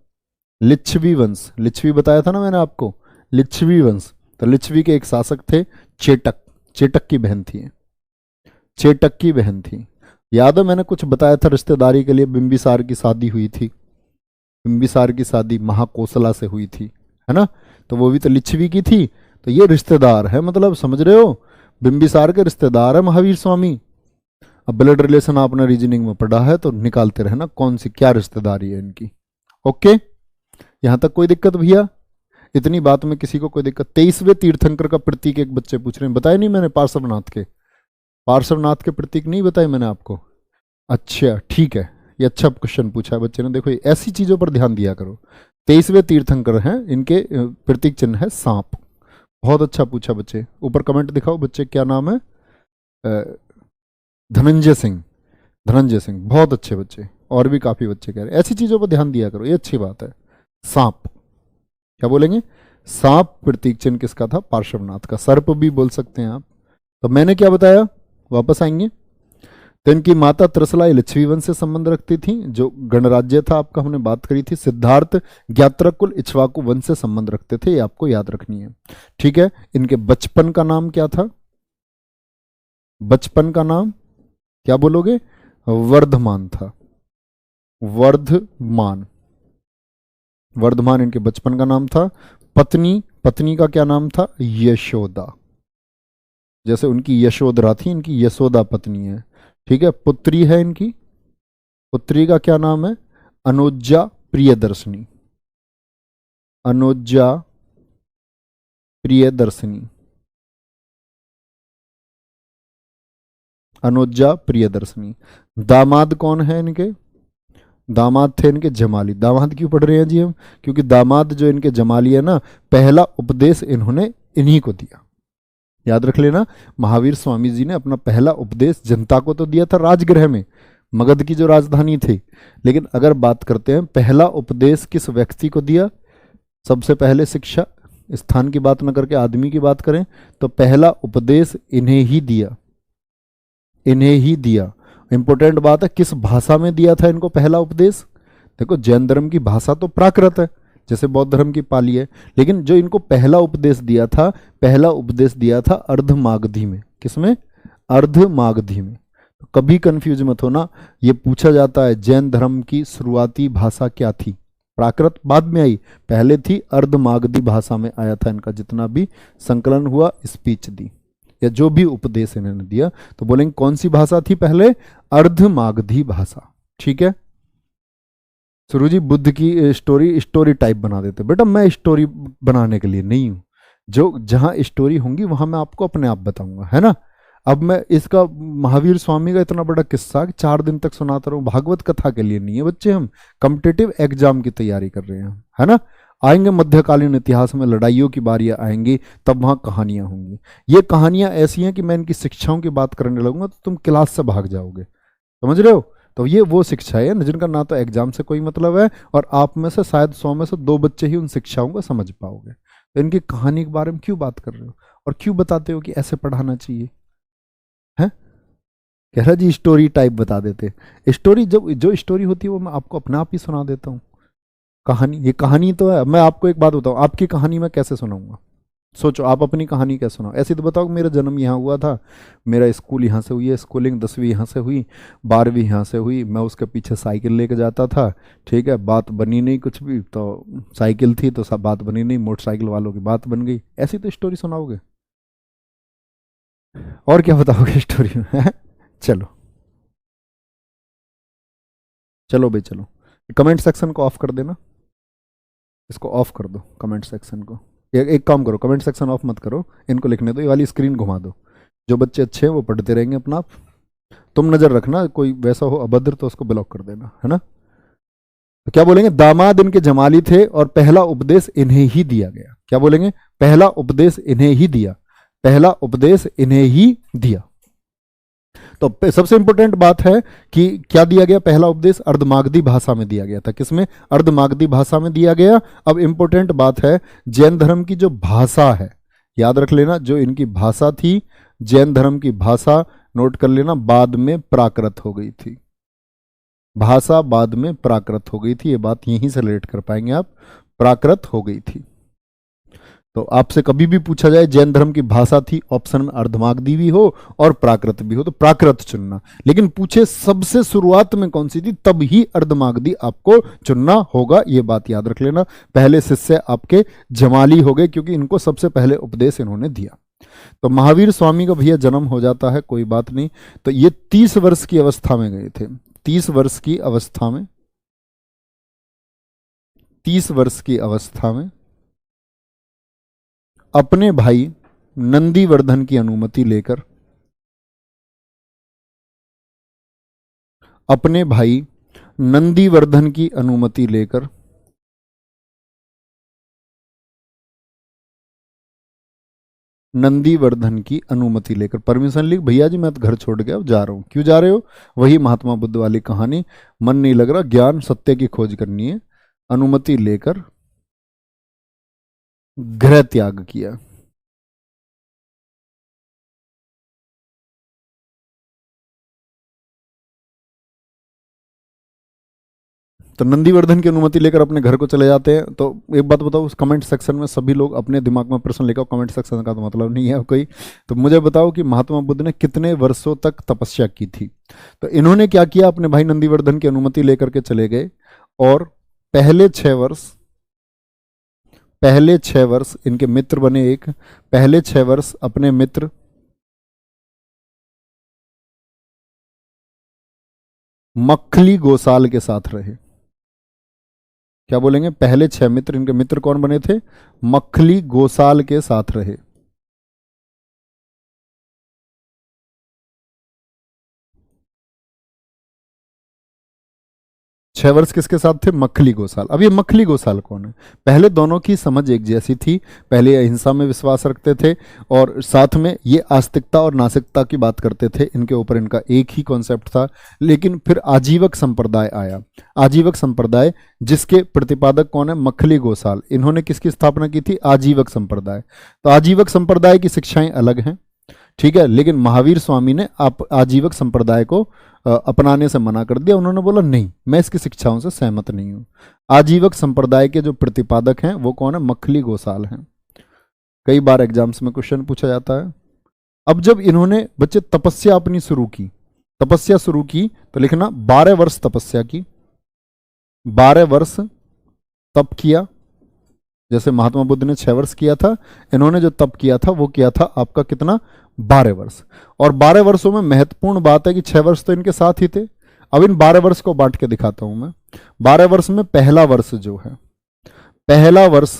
लिच्छवी वंश, लिच्छवी बताया था ना मैंने आपको, लिच्छवी वंश। तो लिच्छवी के एक शासक थे चेटक, चेटक की बहन थी, चेटक की बहन थी। याद है मैंने कुछ बताया था रिश्तेदारी के लिए, बिंबिसार की शादी हुई थी, बिंबिसार की शादी महाकोसला से हुई थी, है ना। तो वो भी तो लिच्छवी की थी, तो ये रिश्तेदार है, मतलब समझ रहे हो, बिंबिसार के रिश्तेदार है महावीर स्वामी। अब ब्लड रिलेशन आपने रीजनिंग में पढ़ा है तो निकालते रहना कौन सी क्या रिश्तेदारी है इनकी। ओके, यहां तक कोई दिक्कत भैया? इतनी बात में किसी को कोई दिक्कत? 23वें तीर्थंकर का प्रतीक एक बच्चे पूछ रहे हैं, बताया नहीं मैंने? पार्श्वनाथ के, पार्श्वनाथ के प्रतीक नहीं बताए मैंने आपको? अच्छा ठीक है, ये अच्छा क्वेश्चन पूछा है बच्चे ने। देखो ऐसी चीजों पर ध्यान दिया करो। 23वें तीर्थंकर हैं, इनके प्रतीक चिन्ह है सांप। बहुत अच्छा पूछा बच्चे। ऊपर कमेंट दिखाओ बच्चे, क्या नाम है? धनंजय सिंह, धनंजय सिंह, बहुत अच्छे बच्चे। और भी काफी बच्चे कह रहे हैं ऐसी चीजों पर ध्यान दिया करो, ये अच्छी बात है। सांप, क्या बोलेंगे? सांप प्रतीक चिन्ह किसका था? पार्श्वनाथ का। सर्प भी बोल सकते हैं आप। तो मैंने क्या बताया, वापस आएंगे। तो इनकी माता त्रिशला लिच्छवी वंश से संबंध रखती थी, जो गणराज्य था आपका, हमने बात करी थी। सिद्धार्थ ज्ञात्रकुल इक्ष्वाकु वंश से संबंध रखते थे, ये आपको याद रखनी है, ठीक है। इनके बचपन का नाम क्या था? बचपन का नाम क्या बोलोगे? वर्धमान था, वर्धमान, वर्धमान इनके बचपन का नाम था। पत्नी, पत्नी का क्या नाम था? यशोदा। जैसे उनकी यशोधरा थी, इनकी यशोदा पत्नी है, ठीक है। पुत्री है इनकी, पुत्री का क्या नाम है? अनुजा प्रियदर्शनी, अनुजा प्रियदर्शनी, अनुजा प्रियदर्शनी। दामाद कौन है इनके? दामाद थे इनके जमाली। दामाद क्यों पढ़ रहे हैं जी हम? क्योंकि दामाद जो इनके जमाली है ना, पहला उपदेश इन्होंने इन्हीं को दिया। याद रख लेना, महावीर स्वामी जी ने अपना पहला उपदेश जनता को तो दिया था राजगृह में, मगध की जो राजधानी थी। लेकिन अगर बात करते हैं पहला उपदेश किस व्यक्ति को दिया, सबसे पहले शिक्षा, स्थान की बात न करके आदमी की बात करें तो पहला उपदेश इन्हें ही दिया, इन्हें ही दिया। इंपॉर्टेंट बात है, किस भाषा में दिया था इनको पहला उपदेश? देखो जैन धर्म की भाषा तो प्राकृत है, जैसे बौद्ध धर्म की पाली है, लेकिन जो इनको पहला उपदेश दिया था, पहला उपदेश दिया था अर्धमागधी में। किसमें? अर्धमागधी में। तो कभी कंफ्यूज मत होना, ये पूछा जाता है जैन धर्म की शुरुआती भाषा क्या थी? प्राकृत बाद में आई, पहले थी अर्धमागधी भाषा में आया था इनका जितना भी संकलन हुआ, स्पीच दी या जो भी उपदेश इन्होंने दिया। तो बोलेंगे कौन सी भाषा थी पहले? अर्धमागधी भाषा, ठीक है। सुरु जी बुद्ध की स्टोरी स्टोरी टाइप बना देते। बेटा मैं स्टोरी बनाने के लिए नहीं हूं, जो जहां स्टोरी होंगी वहां मैं आपको अपने आप बताऊंगा, है ना। अब मैं इसका महावीर स्वामी का इतना बड़ा किस्सा 4 दिन तक सुनाता रहूं, भागवत कथा के लिए नहीं है बच्चे, हम कॉम्पिटिटिव एग्जाम की तैयारी कर रहे हैं, है ना। आएंगे मध्यकालीन इतिहास में, लड़ाइयों की बारियां आएंगी, तब वहां कहानियां होंगी। ये कहानियां ऐसी हैं कि मैं इनकी शिक्षाओं की बात करने लगूंगा तो तुम क्लास से भाग जाओगे, समझ रहे हो। तो ये वो शिक्षा है जिनका ना तो एग्जाम से कोई मतलब है, और आप में से शायद 100 में से 2 बच्चे ही उन शिक्षाओं को समझ पाओगे। तो इनकी कहानी के बारे में क्यों बात कर रहे हो और क्यों बताते हो कि ऐसे पढ़ाना चाहिए, है? कह रहा जी स्टोरी टाइप बता देते। स्टोरी जो स्टोरी होती है वो मैं आपको अपने आप ही सुना देता हूँ। कहानी, ये कहानी तो है। मैं आपको एक बात बताऊँ, आपकी कहानी मैं कैसे सुनाऊंगा? सोचो आप अपनी कहानी कैसे सुनाओ? ऐसे तो बताओ मेरा जन्म यहाँ हुआ था, मेरा स्कूल यहाँ से हुई है, स्कूलिंग 10वीं यहाँ से हुई, 12वीं यहाँ से हुई, मैं उसके पीछे साइकिल लेके जाता था, ठीक है। बात बनी नहीं कुछ भी, तो साइकिल थी तो सब बात बनी नहीं, मोटरसाइकिल वालों की बात बन गई। ऐसी तो स्टोरी सुनाओगे? और क्या बताओगे स्टोरी में? चलो चलो भाई चलो, कमेंट सेक्शन को ऑफ कर देना, इसको ऑफ कर दो कमेंट सेक्शन को। एक काम करो, कमेंट सेक्शन ऑफ मत करो, इनको लिखने दो, ये वाली स्क्रीन घुमा दो। जो बच्चे अच्छे हैं वो पढ़ते रहेंगे अपना आप। तुम नजर रखना, कोई वैसा हो अभद्र तो उसको ब्लॉक कर देना, है ना। तो क्या बोलेंगे? दामाद इनके जमाली थे और पहला उपदेश इन्हें ही दिया गया। क्या बोलेंगे? पहला उपदेश इन्हें ही दिया, पहला उपदेश इन्हें ही दिया। तो सबसे इंपॉर्टेंट बात है कि क्या दिया गया? पहला उपदेश अर्धमागधी भाषा में दिया गया था। किसमें? अर्धमागधी भाषा में दिया गया। अब इंपॉर्टेंट बात है, जैन धर्म की जो भाषा है, याद रख लेना, जो इनकी भाषा थी, जैन धर्म की भाषा, नोट कर लेना, बाद में प्राकृत हो गई थी। भाषा बाद में प्राकृत हो गई थी, ये बात यहीं से रिलेट कर पाएंगे आप, प्राकृत हो गई थी। तो आपसे कभी भी पूछा जाए जैन धर्म की भाषा थी, ऑप्शन में अर्धमागधी भी हो और प्राकृत भी हो तो प्राकृत चुनना, लेकिन पूछे सबसे शुरुआत में कौन सी थी, तब ही अर्धमागधी आपको चुनना होगा, ये बात याद रख लेना। पहले शिष्य आपके जमाली हो गए क्योंकि इनको सबसे पहले उपदेश इन्होंने दिया। तो महावीर स्वामी का भैया जन्म हो जाता है, कोई बात नहीं। तो ये 30 वर्ष की अवस्था में गए थे, 30 वर्ष की अवस्था में, 30 वर्ष की अवस्था में अपने भाई नंदीवर्धन की अनुमति लेकर, अपने भाई नंदीवर्धन की अनुमति लेकर नंदीवर्धन की अनुमति लेकर, परमिशन ली, भैया जी मैं तो घर छोड़ के अब जा रहा हूं। क्यों जा रहे हो? वही महात्मा बुद्ध वाली कहानी, मन नहीं लग रहा, ज्ञान सत्य की खोज करनी है। अनुमति लेकर गृह त्याग किया। तो नंदीवर्धन की अनुमति लेकर अपने घर को चले जाते हैं। तो एक बात बताओ, उस कमेंट सेक्शन में सभी लोग अपने दिमाग में प्रश्न लेकर, कमेंट सेक्शन का तो मतलब नहीं है कोई, तो मुझे बताओ कि महात्मा बुद्ध ने कितने वर्षों तक तपस्या की थी। तो इन्होंने क्या किया, अपने भाई नंदीवर्धन की अनुमति लेकर के चले गए और पहले 6 वर्ष, पहले 6 वर्ष इनके मित्र बने एक, पहले 6 वर्ष अपने मित्र मखली गोसाल के साथ रहे। क्या बोलेंगे? पहले 6 मित्र, इनके मित्र कौन बने थे? मखली गोसाल के साथ रहे। 6 वर्ष किसके साथ थे? मखली गोसाल। अब ये मखली गोसाल कौन है? पहले दोनों की समझ एक जैसी थी, पहले अहिंसा में विश्वास रखते थे और साथ में ये आस्तिकता और नास्तिकता की बात करते थे, इनके ऊपर इनका एक ही कॉन्सेप्ट था। लेकिन फिर आजीवक संप्रदाय आया, आजीवक संप्रदाय जिसके प्रतिपादक कौन है? मखली गोसाल। इन्होंने किसकी स्थापना की थी? आजीवक संप्रदाय। तो आजीवक संप्रदाय की शिक्षाएं अलग हैं, ठीक है, लेकिन महावीर स्वामी ने आप आजीवक संप्रदाय को अपनाने से मना कर दिया। उन्होंने बोला नहीं, मैं इसकी शिक्षाओं से सहमत नहीं हूं। आजीवक संप्रदाय के जो प्रतिपादक हैं वो कौन है? मखली गोसाल हैं। कई बार एग्जाम्स में क्वेश्चन पूछा जाता है। अब जब इन्होंने बच्चे तपस्या अपनी शुरू की, तपस्या शुरू की तो लिखना 12 वर्ष तपस्या की, 12 वर्ष तप किया। जैसे महात्मा बुद्ध ने 6 वर्ष किया था, इन्होंने जो तप किया था वो किया था आपका कितना? 12 वर्ष। और 12 वर्षों में महत्वपूर्ण बात है कि 6 वर्ष तो इनके साथ ही थे। अब इन 12 वर्ष को बांट के दिखाता हूं मैं। 12 वर्ष में पहला वर्ष जो है, पहला वर्ष,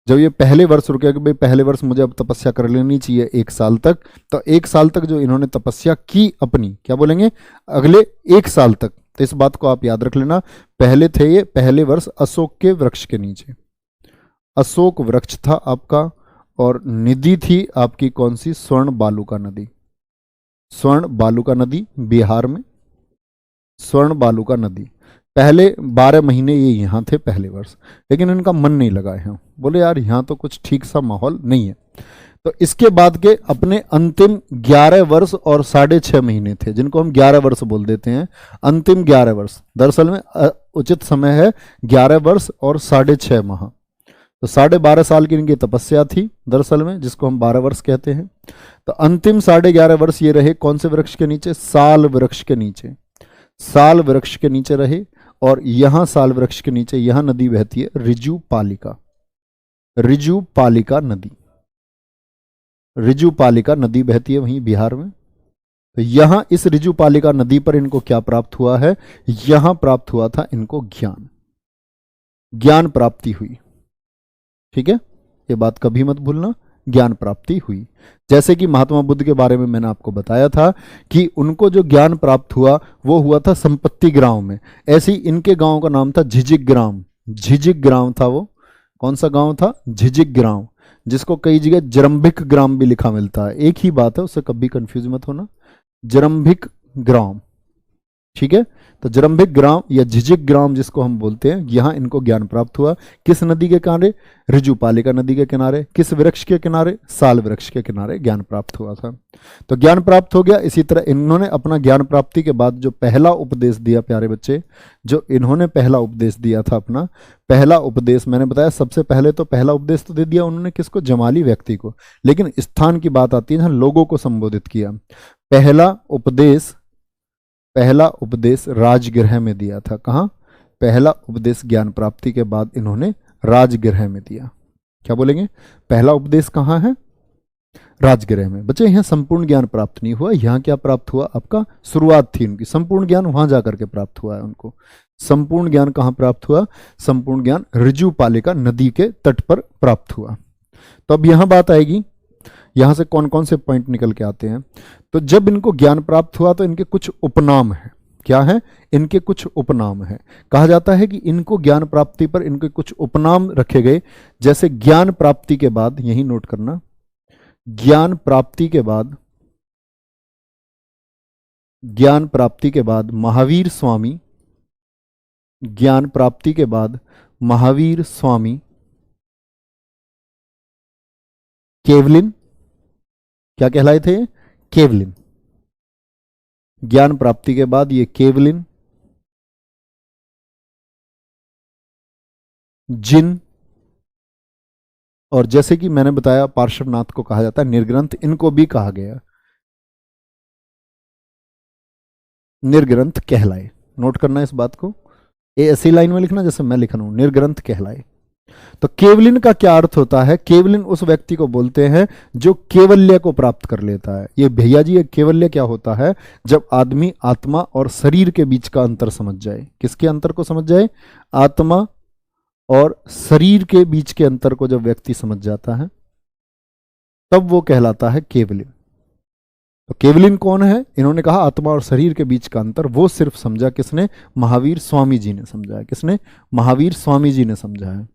जब ये पहले वर्ष रुके कि भाई पहले वर्ष मुझे अब तपस्या कर लेनी चाहिए 1 साल तक, तो 1 साल तक जो इन्होंने तपस्या की अपनी, क्या बोलेंगे? अगले 1 साल तक। तो इस बात को आप याद रख लेना। पहले थे ये पहले वर्ष अशोक के वृक्ष के नीचे, अशोक वृक्ष था आपका, और नदी थी आपकी कौन सी? स्वर्ण बालुका नदी। स्वर्ण बालुका नदी बिहार में, स्वर्ण बालुका नदी। पहले 12 महीने ये यहाँ थे पहले वर्ष, लेकिन इनका मन नहीं लगा यहाँ, बोले यार यहाँ तो कुछ ठीक सा माहौल नहीं है। तो इसके बाद के अपने अंतिम 11 वर्ष और 6.5 महीने थे, जिनको हम 11 वर्ष बोल देते हैं, अंतिम 11 वर्ष। दरअसल में उचित समय है 11 वर्ष और 6.5 माह। तो 12.5 साल की इनकी तपस्या थी दरअसल में, जिसको हम 12 वर्ष कहते हैं। तो अंतिम 11.5 वर्ष ये रहे कौन से वृक्ष के नीचे? साल वृक्ष के नीचे, साल वृक्ष के नीचे रहे। और यहां साल वृक्ष के नीचे यहां नदी बहती है, रिजु पालिका, रिजु पालिका नदी, रिजु पालिका नदी बहती है वहीं बिहार में। तो यहां इस रिजु पालिका नदी पर इनको क्या प्राप्त हुआ है? यहां प्राप्त हुआ था इनको ज्ञान, ज्ञान प्राप्ति हुई, ठीक है, ये बात कभी मत भूलना, ज्ञान प्राप्ति हुई। जैसे कि महात्मा बुद्ध के बारे में मैंने आपको बताया था कि उनको जो ज्ञान प्राप्त हुआ वो हुआ था संपत्ति ग्राम में। ऐसे ही इनके गांव का नाम था झिझिक ग्राम, झिझिक ग्राम था वो। कौन सा गांव था? झिझिक ग्राम, जिसको कई जगह जरंभिक ग्राम भी लिखा मिलता है, एक ही बात है, उससे कभी कंफ्यूज मत होना, जरंभिक ग्राम, ठीक है। तो जरंभिक ग्राम या झिझिक ग्राम जिसको हम बोलते हैं, यहां इनको ज्ञान प्राप्त हुआ। किस नदी के किनारे? ऋजुपालिका नदी के किनारे। किस वृक्ष के किनारे? साल वृक्ष के किनारे ज्ञान प्राप्त हुआ था। तो ज्ञान प्राप्त हो गया। इसी तरह इन्होंने अपना ज्ञान प्राप्ति के बाद जो पहला उपदेश दिया, प्यारे बच्चे, जो इन्होंने पहला उपदेश दिया था, अपना पहला उपदेश मैंने बताया, सबसे पहले तो पहला उपदेश तो दे दिया उन्होंने किसको? जमाली व्यक्ति को। लेकिन स्थान की बात आती है जहां लोगों को संबोधित किया। पहला उपदेश राजगृह में दिया था। कहां? पहला उपदेश ज्ञान प्राप्ति के बाद इन्होंने राजगृह में दिया। क्या बोलेंगे? पहला उपदेश कहां है? राजगृह में। बच्चे यहां संपूर्ण ज्ञान प्राप्त नहीं हुआ, यहां क्या प्राप्त हुआ? आपका शुरुआत थी उनकी, संपूर्ण ज्ञान वहां जाकर के प्राप्त हुआ है उनको। संपूर्ण ज्ञान कहां प्राप्त हुआ? संपूर्ण ज्ञान ऋजुपालिका नदी के तट पर प्राप्त हुआ। तो अब यहां बात आएगी, यहां से कौन कौन से पॉइंट निकल के आते हैं। तो जब इनको ज्ञान प्राप्त हुआ तो इनके कुछ उपनाम है। क्या है? इनके कुछ उपनाम है। कहा जाता है कि इनको ज्ञान प्राप्ति पर इनके कुछ उपनाम रखे गए। जैसे ज्ञान प्राप्ति के बाद, यही नोट करना, ज्ञान प्राप्ति के बाद महावीर स्वामी, ज्ञान प्राप्ति के बाद महावीर स्वामी केवलिन, क्या कहलाए थे? केवलिन। ज्ञान प्राप्ति के बाद ये केवलिन, जिन, और जैसे कि मैंने बताया पार्श्वनाथ को कहा जाता है निर्ग्रंथ, इनको भी कहा गया निर्ग्रंथ कहलाए। नोट करना इस बात को, ये ऐसी लाइन में लिखना जैसे मैं लिख रहा हूं, निर्ग्रंथ कहलाए। तो केवलिन का क्या अर्थ होता है? केवलिन उस व्यक्ति को बोलते हैं जो केवल्य को प्राप्त कर लेता है। ये भैया जी, ये केवल्य क्या होता है? जब आदमी आत्मा और शरीर के बीच का अंतर समझ जाए। किसके अंतर को समझ जाए? आत्मा और शरीर के बीच के अंतर को जब व्यक्ति समझ जाता है तब वो कहलाता है केवलिन। तो केवलिन कौन है? इन्होंने कहा आत्मा और शरीर के बीच का अंतर। वो सिर्फ समझा किसने? महावीर स्वामी जी ने समझा है। किसने? महावीर स्वामी जी ने समझा है।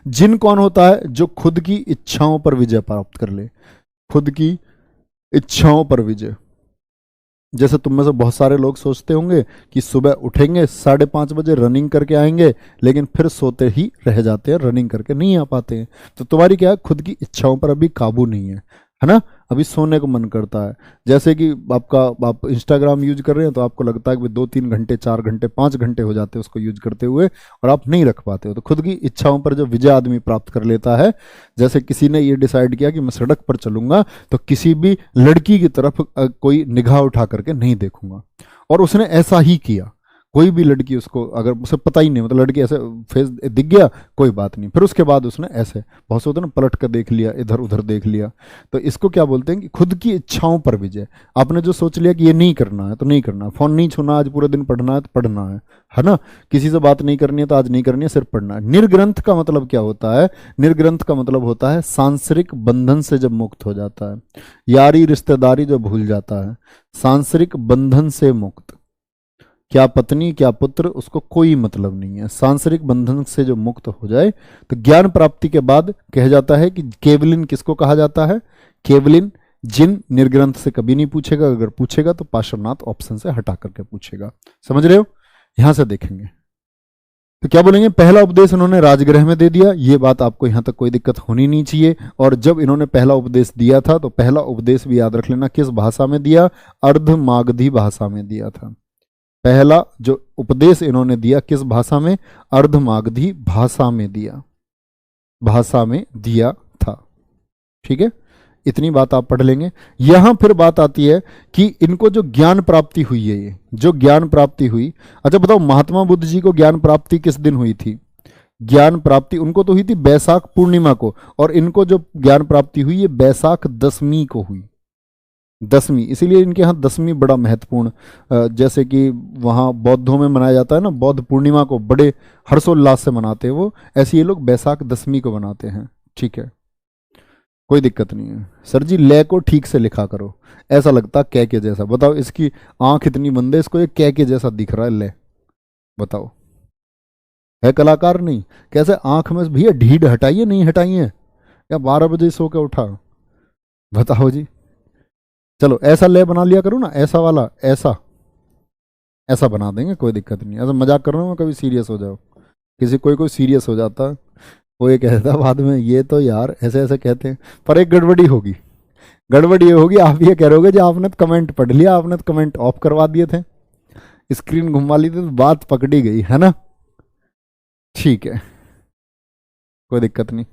जिन कौन होता है? जो खुद की इच्छाओं पर विजय प्राप्त कर ले। खुद की इच्छाओं पर विजय। जैसे तुम में से बहुत सारे लोग सोचते होंगे कि सुबह उठेंगे 5:30 बजे, रनिंग करके आएंगे, लेकिन फिर सोते ही रह जाते हैं, रनिंग करके नहीं आ पाते हैं। तो तुम्हारी क्या है? खुद की इच्छाओं पर अभी काबू नहीं है ना? अभी सोने को मन करता है। जैसे कि आप इंस्टाग्राम यूज कर रहे हैं तो आपको लगता है कि 2-3 घंटे, 4 घंटे, 5 घंटे हो जाते हैं उसको यूज करते हुए, और आप नहीं रख पाते हो। तो खुद की इच्छाओं पर जो विजय आदमी प्राप्त कर लेता है, जैसे किसी ने ये डिसाइड किया कि मैं सड़क पर चलूंगा तो किसी भी लड़की की तरफ कोई निगाह उठा करके नहीं देखूंगा, और उसने ऐसा ही किया। कोई भी लड़की उसको, अगर उसे पता ही नहीं, मतलब लड़की ऐसे फेस दिख गया, कोई बात नहीं, फिर उसके बाद उसने ऐसे, बहुत से होते हैं ना, पलट कर देख लिया, इधर उधर देख लिया। तो इसको क्या बोलते हैं कि खुद की इच्छाओं पर विजय। आपने जो सोच लिया कि ये नहीं करना है तो नहीं करना, फोन नहीं छूना, आज पूरे दिन पढ़ना है तो पढ़ना है ना? किसी से बात नहीं करनी है तो आज नहीं करनी है, सिर्फ पढ़ना है। निर्ग्रंथ का मतलब क्या होता है? निर्ग्रंथ का मतलब होता है सांसारिक बंधन से जब मुक्त हो जाता है, यारी रिश्तेदारी जो भूल जाता है, सांसारिक बंधन से मुक्त। क्या पत्नी क्या पुत्र, उसको कोई मतलब नहीं है। सांसारिक बंधन से जो मुक्त हो जाए तो ज्ञान प्राप्ति के बाद कहा जाता है कि केवलिन किसको कहा जाता है? केवलिन, जिन। निर्ग्रंथ से कभी नहीं पूछेगा, अगर पूछेगा तो पार्श्वनाथ ऑप्शन से हटा करके पूछेगा। समझ रहे हो? यहां से देखेंगे तो क्या बोलेंगे? पहला उपदेश इन्होंने राजगृह में दे दिया। ये बात आपको यहां तक कोई दिक्कत होनी नहीं चाहिए। और जब इन्होंने पहला उपदेश दिया था तो पहला उपदेश भी याद रख लेना, किस भाषा में दिया? अर्धमागधी भाषा में दिया था। पहला जो उपदेश इन्होंने दिया किस भाषा में? अर्धमागधी भाषा में दिया था। ठीक है, इतनी बात आप पढ़ लेंगे। यहां फिर बात आती है कि इनको जो ज्ञान प्राप्ति हुई है, ये जो ज्ञान प्राप्ति हुई, अच्छा बताओ महात्मा बुद्ध जी को ज्ञान प्राप्ति किस दिन हुई थी? ज्ञान प्राप्ति उनको तो हुई थी बैसाख पूर्णिमा को, और इनको जो ज्ञान प्राप्ति हुई है बैसाख दशमी को हुई। दशमी, इसीलिए इनके यहाँ दशमी बड़ा महत्वपूर्ण, जैसे कि वहाँ बौद्धों में मनाया जाता है ना, बौद्ध पूर्णिमा को बड़े हर्षोल्लास से मनाते हैं वो, ऐसे ये लोग बैसाख दशमी को मनाते हैं। ठीक है, कोई दिक्कत नहीं है। सर जी ले को ठीक से लिखा करो, ऐसा लगता कै के जैसा। बताओ, इसकी आंख इतनी बंद है, इसको ये कै के जैसा दिख रहा है ले। बताओ, है कलाकार नहीं? कैसे आंख में भैया ढीढ़ हटाइए, नहीं हटाइए या 12 बजे सो के उठा? बताओ जी। चलो ऐसा ले बना लिया करो ना, ऐसा वाला, ऐसा ऐसा बना देंगे, कोई दिक्कत नहीं। ऐसा मजाक कर रहा हूँ मैं, कभी सीरियस हो जाओ। किसी कोई कोई सीरियस हो जाता है, वो ये कहता है बाद में, ये तो यार ऐसे ऐसे कहते हैं। पर एक गड़बड़ी होगी, गड़बड़ी ये होगी, आप ये कह रहे होगे जो आपने तो कमेंट पढ़ लिया, आपने तो कमेंट ऑफ करवा दिए थे, स्क्रीन घुमा ली थी, तो बात पकड़ी गई है ना। ठीक है, कोई दिक्कत नहीं,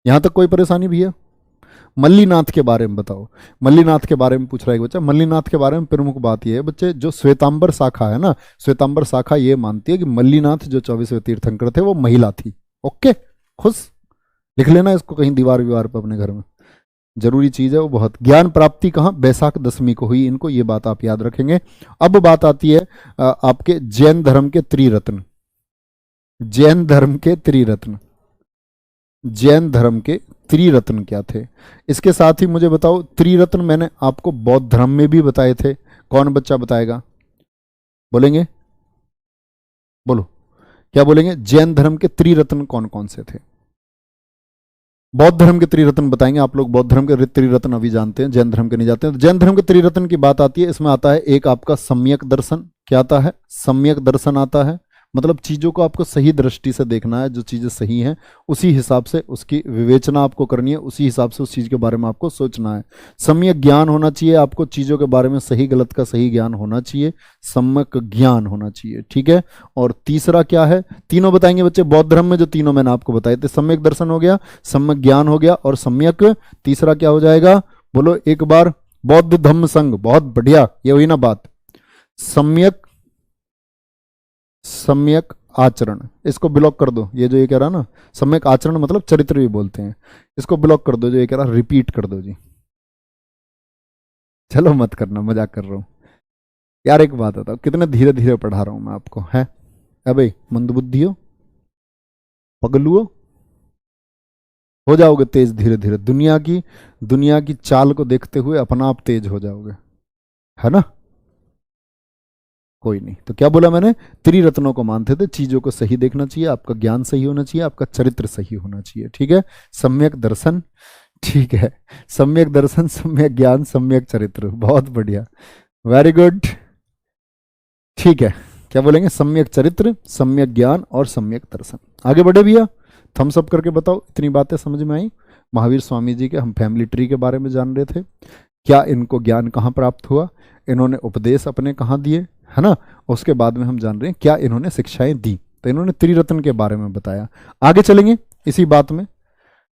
यहां तक कोई परेशानी भी है। मल्लीनाथ के बारे में बताओ। मल्लीनाथ के बारे में पूछ रहा है एक बच्चा। मल्लीनाथ के बारे में प्रमुख बात यह है बच्चे, जो श्वेतांबर शाखा है ना, श्वेतांबर शाखा ये मानती है कि मल्लीनाथ जो 24वें तीर्थंकर थे वो महिला थी। ओके, खुश, लिख लेना इसको कहीं दीवार विवार पर अपने घर में, जरूरी चीज है वो बहुत। ज्ञान प्राप्ति कहाँ, बैसाख दशमी को हुई इनको, ये बात आप याद रखेंगे। अब बात आती है आपके जैन धर्म के त्रिरत्न। जैन धर्म के त्रिरत्न, जैन धर्म के त्रिरत्न क्या थे? इसके साथ ही मुझे बताओ, त्रिरत्न मैंने आपको बौद्ध धर्म में भी बताए थे। कौन बच्चा बताएगा, बोलेंगे? बोलो, क्या बोलेंगे? जैन धर्म के त्रिरत्न कौन कौन से थे? बौद्ध धर्म के त्रिरत्न बताएंगे आप लोग। बौद्ध धर्म के त्रिरत्न अभी जानते हैं, जैन धर्म के नहीं जाते हैं। तो जैन धर्म के त्रिरत्न की बात आती है, इसमें आता है एक आपका सम्यक दर्शन। क्या आता है? सम्यक दर्शन आता है। मतलब चीजों को आपको सही दृष्टि से देखना है, जो चीजें सही हैं उसी हिसाब से उसकी विवेचना आपको करनी है, उसी हिसाब से उस चीज के बारे में आपको सोचना है। सम्यक ज्ञान होना चाहिए आपको, चीजों के बारे में सही गलत का सही ज्ञान होना चाहिए, सम्यक ज्ञान होना चाहिए, ठीक है। और तीसरा क्या है? तीनों बताएंगे बच्चे, बौद्ध धर्म में जो तीनों मैंने आपको बताए थे, सम्यक दर्शन हो गया, सम्यक ज्ञान हो गया, और सम्यक तीसरा क्या हो जाएगा, बोलो एक बार? बौद्ध धम्म संघ। बहुत बढ़िया, ये हुई ना बात। सम्यक, सम्यक आचरण, इसको ब्लॉक कर दो। ये जो ये कह रहा ना, सम्यक आचरण मतलब चरित्र भी बोलते हैं, इसको ब्लॉक कर दो। जो ये कह रहा रिपीट कर दो जी। चलो मत करना, मजाक कर रहा हूं यार। एक बात बताओ, कितने धीरे धीरे पढ़ा रहा हूं मैं आपको, है? अबे मंदबुद्धि पगलुओ, हो जाओगे तेज धीरे धीरे। दुनिया की चाल को देखते हुए अपना आप तेज हो जाओगे, है ना। कोई नहीं, तो क्या बोला मैंने? त्रिरत्नों को मानते थे, चीजों को सही देखना चाहिए, आपका ज्ञान सही होना चाहिए, आपका चरित्र सही होना चाहिए, ठीक है। सम्यक दर्शन, ठीक है, सम्यक दर्शन, सम्यक ज्ञान, सम्यक चरित्र, बहुत बढ़िया, वेरी गुड, ठीक है। क्या बोलेंगे? सम्यक चरित्र, सम्यक ज्ञान और सम्यक दर्शन। आगे बढ़े भैया, थम्स अप करके बताओ इतनी बातें समझ में आई। महावीर स्वामी जी के हम फैमिली ट्री के बारे में जान रहे थे, क्या इनको ज्ञान कहाँ प्राप्त हुआ, इन्होंने उपदेश अपने कहाँ दिए, है ना। उसके बाद में हम जान रहे हैं क्या इन्होंने शिक्षाएं दी, तो इन्होंने त्रिरत्न के बारे में बताया। आगे चलेंगे इसी बात में।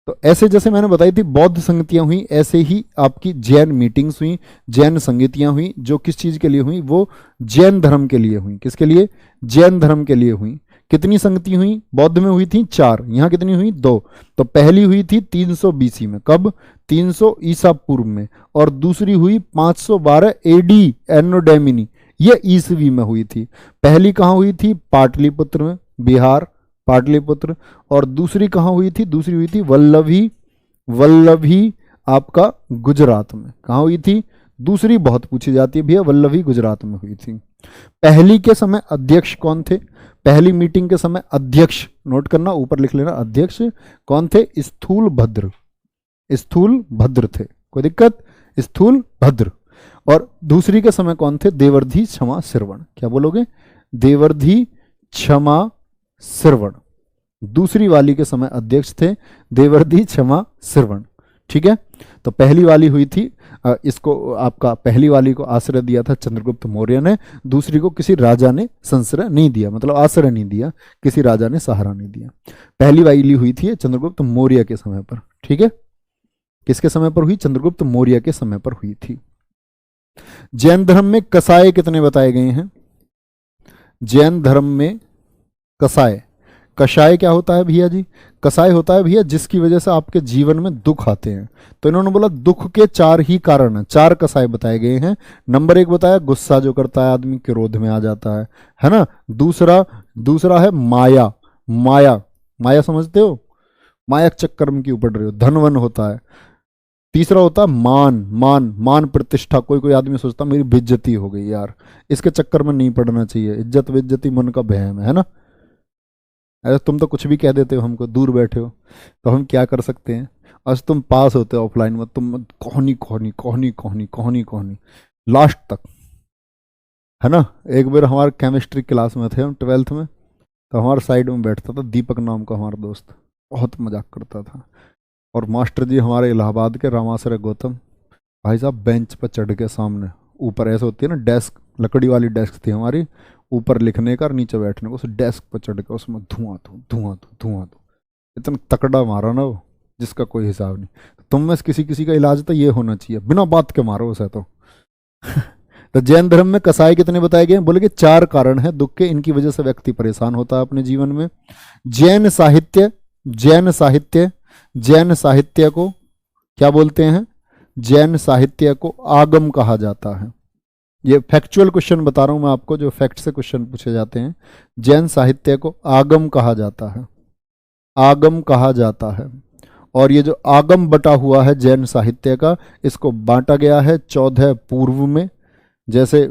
तो ऐसे जैसे मैंने बताई थी बौद्ध संगतियां हुई, ऐसे ही आपकी जैन मीटिंग्स हुई, जैन संगतियां हुई, जो किस चीज के लिए हुई? वो जैन धर्म के लिए हुई। किसके लिए? जैन धर्म के लिए हुई। कितनी संगति हुई? बौद्ध में हुई थी 4, यहां कितनी हुई? 2। तो पहली हुई थी 300 बीसी में, कब? 300 ईसा पूर्व में, और दूसरी हुई 512 एडी एनो डोमिनी, ये ईसवी में हुई थी। पहली कहाँ हुई थी? पाटलिपुत्र में, बिहार, पाटलिपुत्र। और दूसरी कहाँ हुई थी? दूसरी हुई थी वल्लभी, वल्लभी आपका गुजरात में। कहाँ हुई थी? दूसरी बहुत पूछी जाती है भैया, वल्लभी गुजरात में हुई थी। पहली के समय अध्यक्ष कौन थे? पहली मीटिंग के समय अध्यक्ष, नोट करना, ऊपर लिख लेना, अध्यक्ष कौन थे? स्थूल भद्र, स्थूल भद्र थे, कोई दिक्कत? स्थूल भद्र। और दूसरी के समय कौन थे? देवर्धि क्षमा श्रवण। क्या बोलोगे? देवर्धि क्षमा श्रवण। दूसरी वाली के समय अध्यक्ष थे देवर्धि क्षमा श्रवण, ठीक है। तो पहली वाली हुई थी, इसको आपका पहली वाली को आश्रय दिया था चंद्रगुप्त मौर्य ने, दूसरी को किसी राजा ने संश्रय नहीं दिया, मतलब आश्रय नहीं दिया, किसी राजा ने सहारा नहीं दिया। पहली वाली हुई थी चंद्रगुप्त मौर्य के समय पर, ठीक है। किसके समय पर हुई? चंद्रगुप्त मौर्य के समय पर हुई थी। जैन धर्म में कसाय कितने बताए गए हैं? जैन धर्म में कसाय, कषाय क्या होता है भैया जी? कसाय होता है भैया जिसकी वजह से आपके जीवन में दुख आते हैं। तो इन्होंने बोला दुख के 4 ही कारण हैं, 4 कसाय बताए गए हैं। नंबर 1 बताया, गुस्सा जो करता है आदमी, क्रोध में आ जाता है ना। दूसरा है माया, माया, माया समझते हो? माया चक्कर में क्यों पड़ रहे हो, धनवन होता है। तीसरा होता है मान, मान प्रतिष्ठा, कोई कोई आदमी सोचता मेरी बेइज्जती हो गई यार, इसके चक्कर में नहीं पड़ना चाहिए। इज्जत बेइज्जती मन का बहम है ना। अरे तुम तो कुछ भी कह देते हो हमको, दूर बैठे हो, तो हम क्या कर सकते हैं। आज तुम पास होते हो ऑफलाइन में, तुम कोहनी कोहनी कोहनी कोहनी कोहनी कोहनी लास्ट तक, है ना। एक बार हमारे केमिस्ट्री क्लास में थे हम 12th में, तो हमारे साइड में बैठता था दीपक नाम का हमारा दोस्त, बहुत मजाक करता था। और मास्टर जी हमारे इलाहाबाद के रामाश्रय गौतम भाई साहब बेंच पर चढ़ के सामने, ऊपर ऐसे होती है ना डेस्क, लकड़ी वाली डेस्क थी हमारी, ऊपर लिखने का और नीचे बैठने को, उस डेस्क पर चढ़ के उसमें धुआं धो धुआं धो धुआं धो, इतना तकड़ा मारा ना वो जिसका कोई हिसाब नहीं। तो तुम में से किसी किसी का इलाज तो ये होना चाहिए, बिना बात के मारो उसे तो। तो जैन धर्म में कसाई कितने बताए गए? बोले कि 4 कारण है दुख के, इनकी वजह से व्यक्ति परेशान होता है अपने जीवन में। जैन साहित्य, जैन साहित्य, जैन साहित्य को क्या बोलते हैं? जैन साहित्य को आगम कहा जाता है। ये फैक्चुअल क्वेश्चन बता रहा हूं मैं आपको, जो फैक्ट से क्वेश्चन पूछे जाते हैं। जैन साहित्य को आगम कहा जाता है, आगम कहा जाता है। और ये जो आगम बटा हुआ है जैन साहित्य का, इसको बांटा गया है 14 पूर्व में। जैसे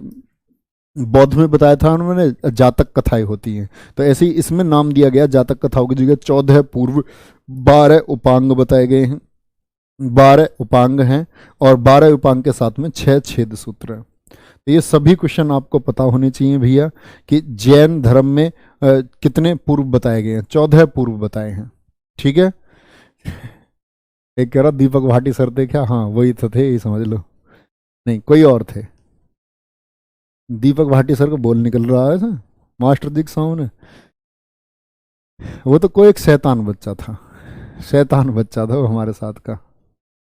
बौद्ध में बताया था उन्होंने जातक कथाएं होती हैं, तो ऐसे ही इसमें नाम दिया गया जातक कथाओं की जगह 14 पूर्व, 12 उपांग बताए गए हैं, 12 उपांग हैं, और 12 उपांग के साथ में 6 छेद सूत्र हैं। तो ये सभी क्वेश्चन आपको पता होने चाहिए भैया कि जैन धर्म में कितने पूर्व बताए गए हैं? 14 पूर्व बताए हैं, ठीक है। एक कह रहा दीपक भाटी सर थे क्या? हाँ वही तो थे, ये समझ लो। नहीं, कोई और थे। दीपक भाटी सर को बोल निकल रहा है था मास्टर जी के सामने। वो तो कोई एक शैतान बच्चा था, शैतान बच्चा था वो हमारे साथ का,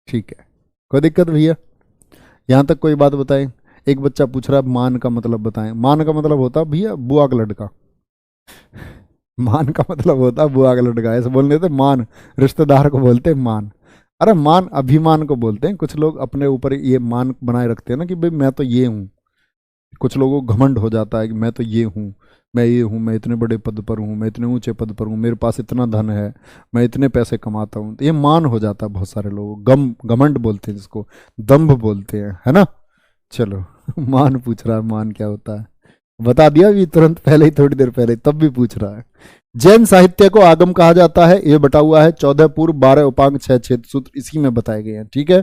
ठीक है, कोई दिक्कत भैया। यहाँ तक कोई बात बताएं। एक बच्चा पूछ रहा है मान का मतलब बताएं। मान का मतलब होता है भैया बुआ का लड़का। मान का मतलब होता है बुआ का लड़का, ऐसे बोलने थे मान, रिश्तेदार को बोलते हैं मान। अरे मान अभिमान को बोलते हैं। कुछ लोग अपने ऊपर ये मान बनाए रखते हैं ना कि भाई मैं तो ये हूँ। कुछ लोगों को घमंड हो जाता है कि मैं तो ये हूँ, मैं ये हूँ, मैं इतने बड़े पद पर हूँ, मैं इतने ऊंचे पद पर हूँ, मेरे पास इतना धन है, मैं इतने पैसे कमाता हूँ। तो ये मान हो जाता है बहुत सारे लोगों, घमंड बोलते हैं जिसको, दंभ बोलते हैं, है ना। चलो मान पूछ रहा है, मान क्या होता है बता दिया अभी तुरंत पहले ही, थोड़ी देर पहले, तब भी पूछ रहा है। जैन साहित्य को आगम कहा जाता है, ये बटा हुआ है 14 पूर्व, 12 उपांग, 6 छेद सूत्र, इसी में बताए गए हैं, ठीक है।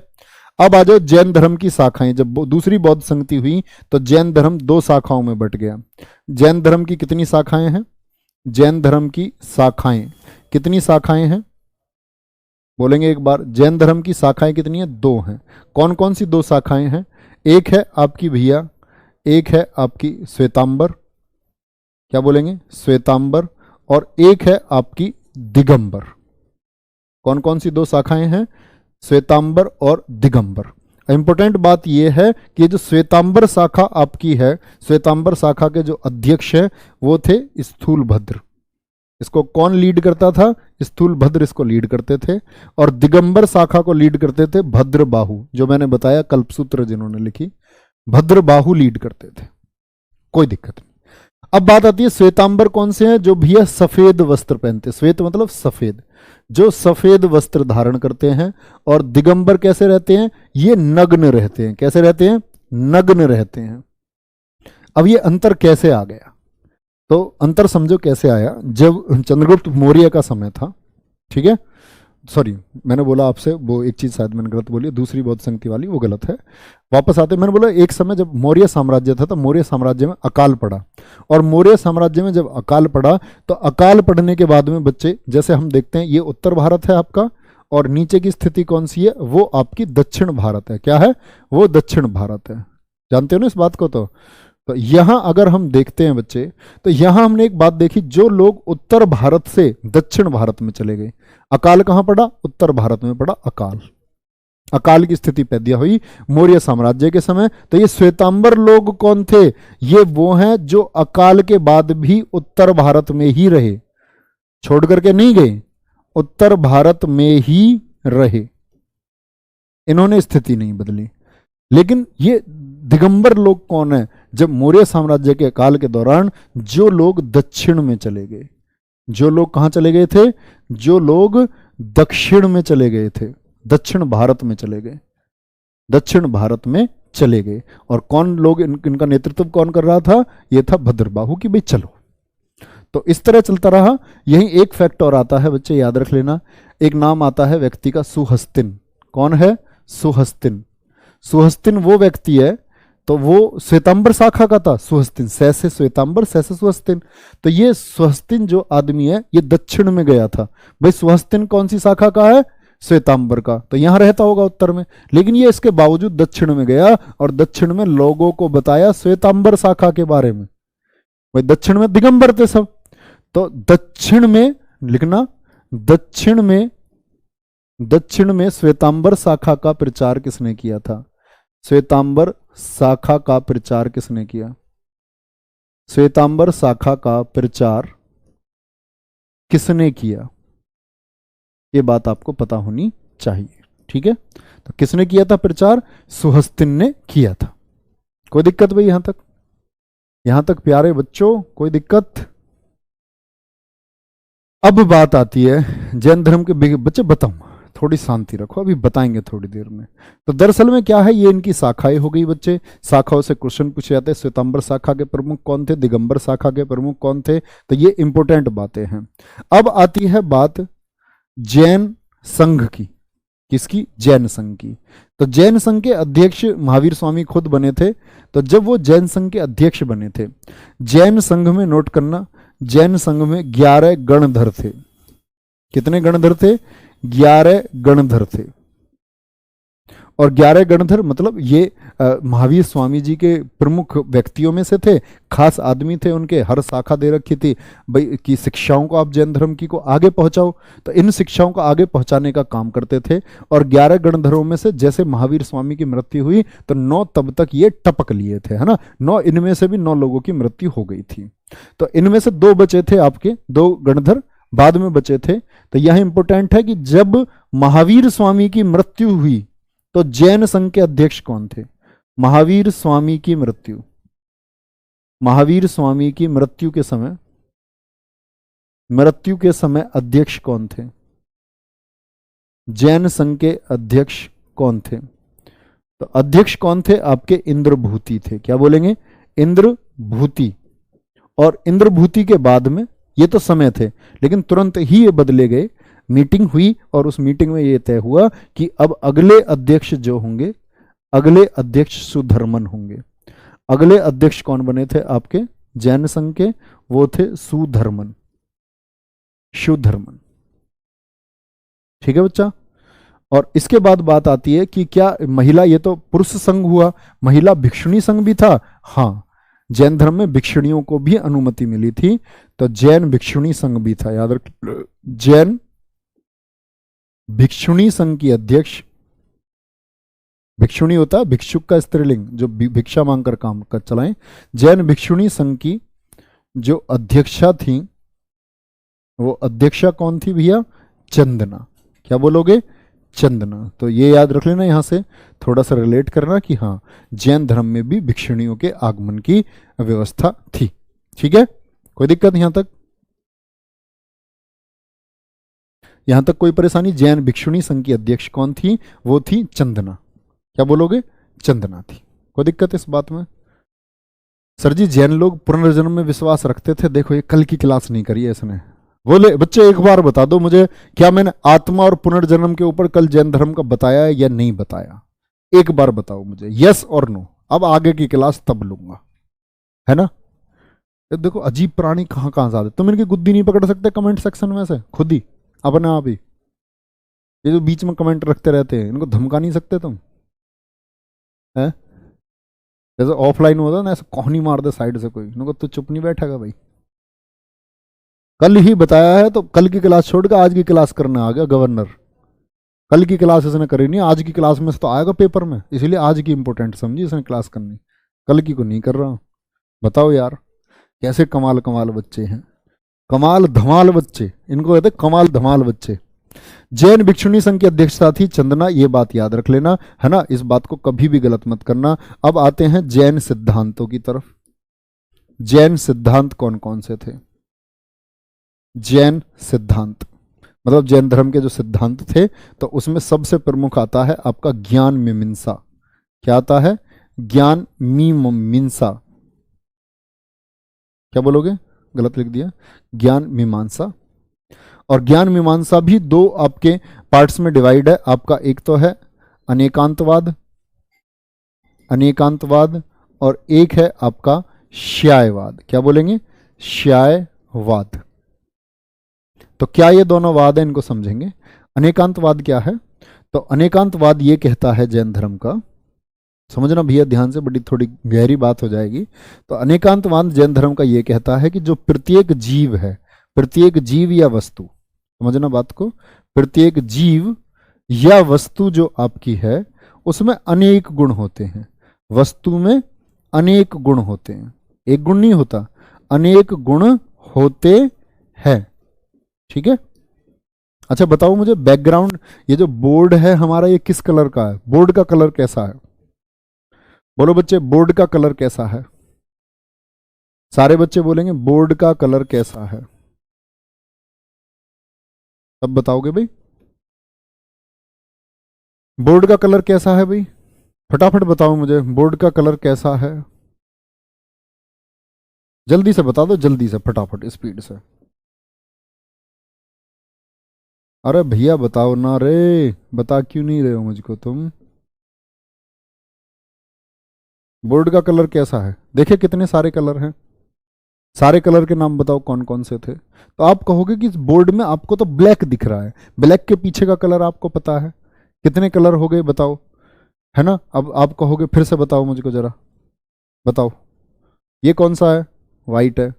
अब आ जाओ जैन धर्म की शाखाएं। जब दूसरी बौद्ध संगति हुई तो जैन धर्म 2 शाखाओं में बट गया। जैन धर्म की कितनी शाखाएं हैं? जैन धर्म की शाखाएं कितनी शाखाएं हैं? बोलेंगे एक बार। जैन धर्म की शाखाएं कितनी है? 2 हैं। कौन कौन सी 2 शाखाएं हैं? एक है आपकी भैया, एक है आपकी श्वेतांबर, क्या बोलेंगे? श्वेतांबर। और एक है आपकी दिगंबर। कौन कौन सी 2 शाखाएं हैं? श्वेतांबर और दिगंबर। इंपॉर्टेंट बात यह है कि जो श्वेतांबर शाखा आपकी है, श्वेतांबर शाखा के जो अध्यक्ष है वो थे स्थूलभद्र। इसको कौन लीड करता था? स्थूलभद्र इसको लीड करते थे। और दिगंबर शाखा को लीड करते थे भद्रबाहु, जो मैंने बताया कल्पसूत्र जिन्होंने लिखी, भद्रबाहु लीड करते थे। कोई दिक्कत नहीं। अब बात आती है श्वेतांबर कौन से हैं? जो भैया सफेद वस्त्र पहनते, श्वेत मतलब सफेद, जो सफेद वस्त्र धारण करते हैं। और दिगंबर कैसे रहते हैं? ये नग्न रहते हैं। कैसे रहते हैं? नग्न रहते हैं। अब ये अंतर कैसे आ गया? तो अंतर समझो कैसे आया। जब चंद्रगुप्त मौर्य का समय था, ठीक है, सॉरी मैंने बोला आपसे वो एक चीज शायद मैंने गलत बोली, दूसरी बौद्ध संगति वाली, वो गलत है। वापस आते मैंने बोला एक समय जब मौर्य साम्राज्य था तो मौर्य साम्राज्य में अकाल पड़ा। और मौर्य साम्राज्य में जब अकाल पड़ा तो अकाल पड़ने के बाद में बच्चे, जैसे हम देखते हैं ये उत्तर भारत है आपका, और नीचे की स्थिति कौन सी है? वो आपकी दक्षिण भारत है। क्या है? वो दक्षिण भारत है। जानते हो ना इस बात को। तो यहां अगर हम देखते हैं बच्चे, तो यहां हमने एक बात देखी, जो लोग उत्तर भारत से दक्षिण भारत में चले गए, अकाल कहां पड़ा? उत्तर भारत में पड़ा अकाल। अकाल की स्थिति पैदा हुई मौर्य साम्राज्य के समय। तो ये श्वेतांबर लोग कौन थे? ये वो हैं जो अकाल के बाद भी उत्तर भारत में ही रहे, छोड़ करके नहीं गए, उत्तर भारत में ही रहे, इन्होंने स्थिति नहीं बदली। लेकिन ये दिगंबर लोग कौन है? जब मौर्य साम्राज्य के काल के दौरान जो लोग दक्षिण में चले गए, जो लोग कहां चले गए थे? जो लोग दक्षिण में चले गए थे, दक्षिण भारत में चले गए, दक्षिण भारत में चले गए। और कौन लोग इनका नेतृत्व कौन कर रहा था? ये था भद्रबाहु की भाई चलो। तो इस तरह चलता रहा। यही एक फैक्ट और आता है बच्चे, याद रख लेना। एक नाम आता है व्यक्ति का, सुहस्तिन। कौन है? सुहस्तिन। सुहस्तिन वो व्यक्ति है तो वो श्वेतांबर शाखा का था, सुहस्तिन, सै से श्वेतांबर, सै से सुहस्तिन। तो ये सुहस्तिन जो आदमी है ये दक्षिण में गया था। भाई सुहस्तिन कौन सी शाखा का है? श्वेतांबर का। तो यहां रहता होगा उत्तर में, लेकिन ये इसके बावजूद दक्षिण में गया और दक्षिण में लोगों को बताया श्वेतांबर शाखा के बारे में। भाई दक्षिण में दिगंबर थे सब, तो दक्षिण में लिखना, दक्षिण में श्वेतांबर शाखा का प्रचार किसने किया था? श्वेतांबर शाखा का प्रचार किसने किया? श्वेतांबर शाखा का प्रचार किसने किया? ये बात आपको पता होनी चाहिए, ठीक है। तो किसने किया था प्रचार? सुहस्तिन ने किया था। कोई दिक्कत भाई यहां तक? यहां तक प्यारे बच्चों कोई दिक्कत? अब बात आती है जैन धर्म के बच्चे, बताऊं थोड़ी शांति रखो, अभी बताएंगे थोड़ी देर में। तो दरअसल में क्या है, ये इनकी शाखाएं हो गई बच्चे। शाखाओं से क्वेश्चन पूछे जाते हैं। श्वेतांबर शाखा के प्रमुख कौन थे? दिगंबर शाखा के प्रमुख कौन थे? तो ये इंपॉर्टेंट बातें हैं। अब आती है बात जैन संघ की। किसकी? जैन संघ की। तो जैन संघ के अध्यक्ष महावीर स्वामी खुद बने थे। तो जब वो जैन संघ के अध्यक्ष बने थे, जैन संघ में नोट करना, जैन संघ में 11 गणधर थे। कितने गणधर थे? 11 गणधर थे। और 11 गणधर मतलब ये महावीर स्वामी जी के प्रमुख व्यक्तियों में से थे, खास आदमी थे। उनके हर शाखा दे रखी थी भाई कि शिक्षाओं को आप जैन धर्म की को आगे पहुंचाओ, तो इन शिक्षाओं को आगे पहुंचाने का काम करते थे। और 11 गणधरों में से जैसे महावीर स्वामी की मृत्यु हुई तो 9 तब तक ये टपक लिए थे, है ना। 9 इनमें से भी 9 लोगों की मृत्यु हो गई थी। तो इनमें से 2 बचे थे, आपके 2 गणधर बाद में बचे थे। तो यह इंपॉर्टेंट है कि जब महावीर स्वामी की मृत्यु हुई तो जैन संघ के अध्यक्ष कौन थे? महावीर स्वामी की मृत्यु, महावीर स्वामी की मृत्यु के समय अध्यक्ष कौन थे? जैन संघ के अध्यक्ष कौन थे? तो अध्यक्ष कौन थे आपके? इंद्रभूति थे। क्या बोलेंगे? इंद्रभूति। और इंद्रभूति के बाद में, ये तो समय थे लेकिन तुरंत ही ये बदले गए। मीटिंग हुई और उस मीटिंग में ये तय हुआ कि अब अगले अध्यक्ष जो होंगे, अगले अध्यक्ष सुधर्मन होंगे। अगले अध्यक्ष कौन बने थे आपके जैन संघ के? वो थे सुधर्मन, सुधर्मन। ठीक है बच्चा। और इसके बाद बात आती है कि क्या महिला, ये तो पुरुष संघ हुआ, महिला भिक्षुणी संघ भी था। हाँ, जैन धर्म में भिक्षुणियों को भी अनुमति मिली थी, तो जैन भिक्षुणी संघ भी था। याद रख, जैन भिक्षुणी संघ की अध्यक्ष, भिक्षुणी होता है भिक्षुक का स्त्रीलिंग, जो भिक्षा मांगकर काम कर चलाएं। जैन भिक्षुणी संघ की जो अध्यक्षा थी, वो अध्यक्षा कौन थी भैया? चंदना। क्या बोलोगे? चंदना। तो ये याद रख लेना, यहां से थोड़ा सा रिलेट करना कि हाँ, जैन धर्म में भी भिक्षुणियों के आगमन की व्यवस्था थी। ठीक है, कोई दिक्कत यहां तक? यहां तक कोई परेशानी? जैन भिक्षुणी संघ की अध्यक्ष कौन थी? वो थी चंदना। क्या बोलोगे? चंदना थी। कोई दिक्कत इस बात में? सर जी जैन लोग पुनर्जन्म में विश्वास रखते थे। देखो ये कल की क्लास नहीं करी है इसने। बोले बच्चे एक बार बता दो मुझे, क्या मैंने आत्मा और पुनर्जन्म के ऊपर कल जैन धर्म का बताया है या नहीं बताया? एक बार बताओ मुझे, यस और नो। अब आगे की क्लास तब लूंगा, है ना। देखो अजीब प्राणी कहां कहां से आते। तुम इनकी गुद्दी नहीं पकड़ सकते कमेंट सेक्शन में से खुद ही अपने आप ही? ये जो बीच में कमेंट रखते रहते हैं, इनको धमका नहीं सकते तुम? है जैसे ऑफलाइन होता ना, ऐसे कोहनी मार दे साइड से कोई, इनको तो चुप नहीं बैठेगा भाई। कल ही बताया है तो कल की क्लास छोड़कर आज की क्लास करने आ गया गवर्नर। कल की क्लास इसने करी नहीं, आज की क्लास में से तो आएगा पेपर में, इसलिए आज की इंपॉर्टेंट समझी इसने क्लास करनी, कल की को नहीं कर रहा। बताओ यार कैसे कमाल कमाल बच्चे हैं, कमाल धमाल बच्चे, इनको कहते कमाल धमाल बच्चे। जैन भिक्षुणी संघ की अध्यक्षता थी चंदना, ये बात याद रख लेना, है ना। इस बात को कभी भी गलत मत करना। अब आते हैं जैन सिद्धांतों की तरफ। जैन सिद्धांत कौन कौन से थे? जैन सिद्धांत मतलब जैन धर्म के जो सिद्धांत थे, तो उसमें सबसे प्रमुख आता है आपका ज्ञान मीमांसा। क्या आता है? ज्ञान मीमांसा। क्या बोलोगे? गलत लिख दिया, ज्ञान मीमांसा। और ज्ञान मीमांसा भी 2 आपके पार्ट्स में डिवाइड है। आपका एक तो है अनेकांतवाद, अनेकांतवाद, और एक है आपका श्यायवाद। क्या बोलेंगे? श्यायवाद। तो क्या ये दोनों वाद है, इनको समझेंगे। अनेकांतवाद क्या है? तो अनेकांतवाद ये कहता है जैन धर्म का, समझना भैया ध्यान से, बड़ी थोड़ी गहरी बात हो जाएगी। तो अनेकांतवाद जैन धर्म का ये कहता है कि जो प्रत्येक जीव है, प्रत्येक जीव या वस्तु, समझना बात को, प्रत्येक जीव या वस्तु जो आपकी है उसमें अनेक गुण होते हैं। वस्तु में अनेक गुण होते हैं, एक गुण नहीं होता, अनेक गुण होते हैं। ठीक है। अच्छा बताओ मुझे, बैकग्राउंड ये जो बोर्ड है हमारा, ये किस कलर का है? बोर्ड का कलर कैसा है? बोलो बच्चे, बोर्ड का कलर कैसा है? सारे बच्चे बोलेंगे बोर्ड का कलर कैसा है। अब बताओगे भाई, बोर्ड का कलर कैसा है भाई? फटाफट बताओ मुझे, बोर्ड का कलर कैसा है? जल्दी से बता दो, जल्दी से, फटाफट, स्पीड से। अरे भैया बताओ ना रे, बता क्यों नहीं रहे हो मुझको तुम? बोर्ड का कलर कैसा है? देखिए कितने सारे कलर हैं, सारे कलर के नाम बताओ कौन कौन से थे। तो आप कहोगे कि इस बोर्ड में आपको तो ब्लैक दिख रहा है, ब्लैक के पीछे का कलर आपको पता है, कितने कलर हो गए बताओ, है ना? अब आप कहोगे फिर से बताओ मुझको जरा, बताओ ये कौन सा है? वाइट है।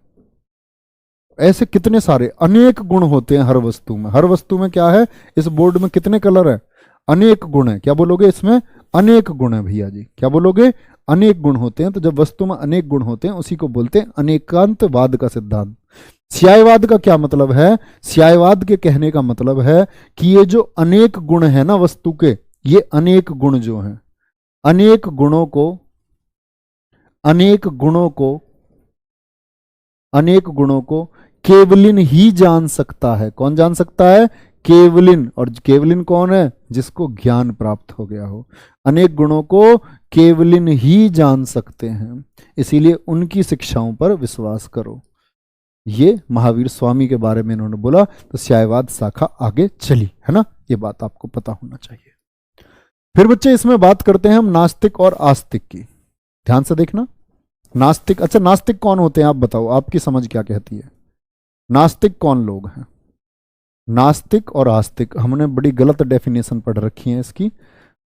ऐसे कितने सारे अनेक गुण होते हैं हर वस्तु में। हर वस्तु में क्या है? इस बोर्ड में कितने कलर है? अनेक गुण है। क्या बोलोगे इसमें? अनेक गुण है भैया जी। क्या बोलोगे? अनेक गुण होते हैं। तो जब वस्तु में अनेक गुण होते हैं उसी को बोलते हैं अनेकांतवाद का सिद्धांत। स्यायवाद का क्या मतलब है? स्यायवाद के कहने का मतलब है कि ये जो अनेक गुण है ना वस्तु के, ये अनेक गुण जो हैं, अनेक गुणों को, अनेक गुणों को, अनेक गुणों को केवलिन ही जान सकता है। कौन जान सकता है? केवलिन। और केवलिन कौन है? जिसको ज्ञान प्राप्त हो गया हो। अनेक गुणों को केवलिन ही जान सकते हैं, इसीलिए उनकी शिक्षाओं पर विश्वास करो। ये महावीर स्वामी के बारे में इन्होंने बोला, तो स्यायवाद शाखा आगे चली, है ना? ये बात आपको पता होना चाहिए। फिर बच्चे इसमें बात करते हैं हम नास्तिक और आस्तिक की। ध्यान से देखना, नास्तिक। अच्छा नास्तिक कौन होते हैं आप बताओ, आपकी समझ क्या कहती है? नास्तिक कौन लोग हैं? नास्तिक और आस्तिक हमने बड़ी गलत डेफिनेशन पढ़ रखी है इसकी,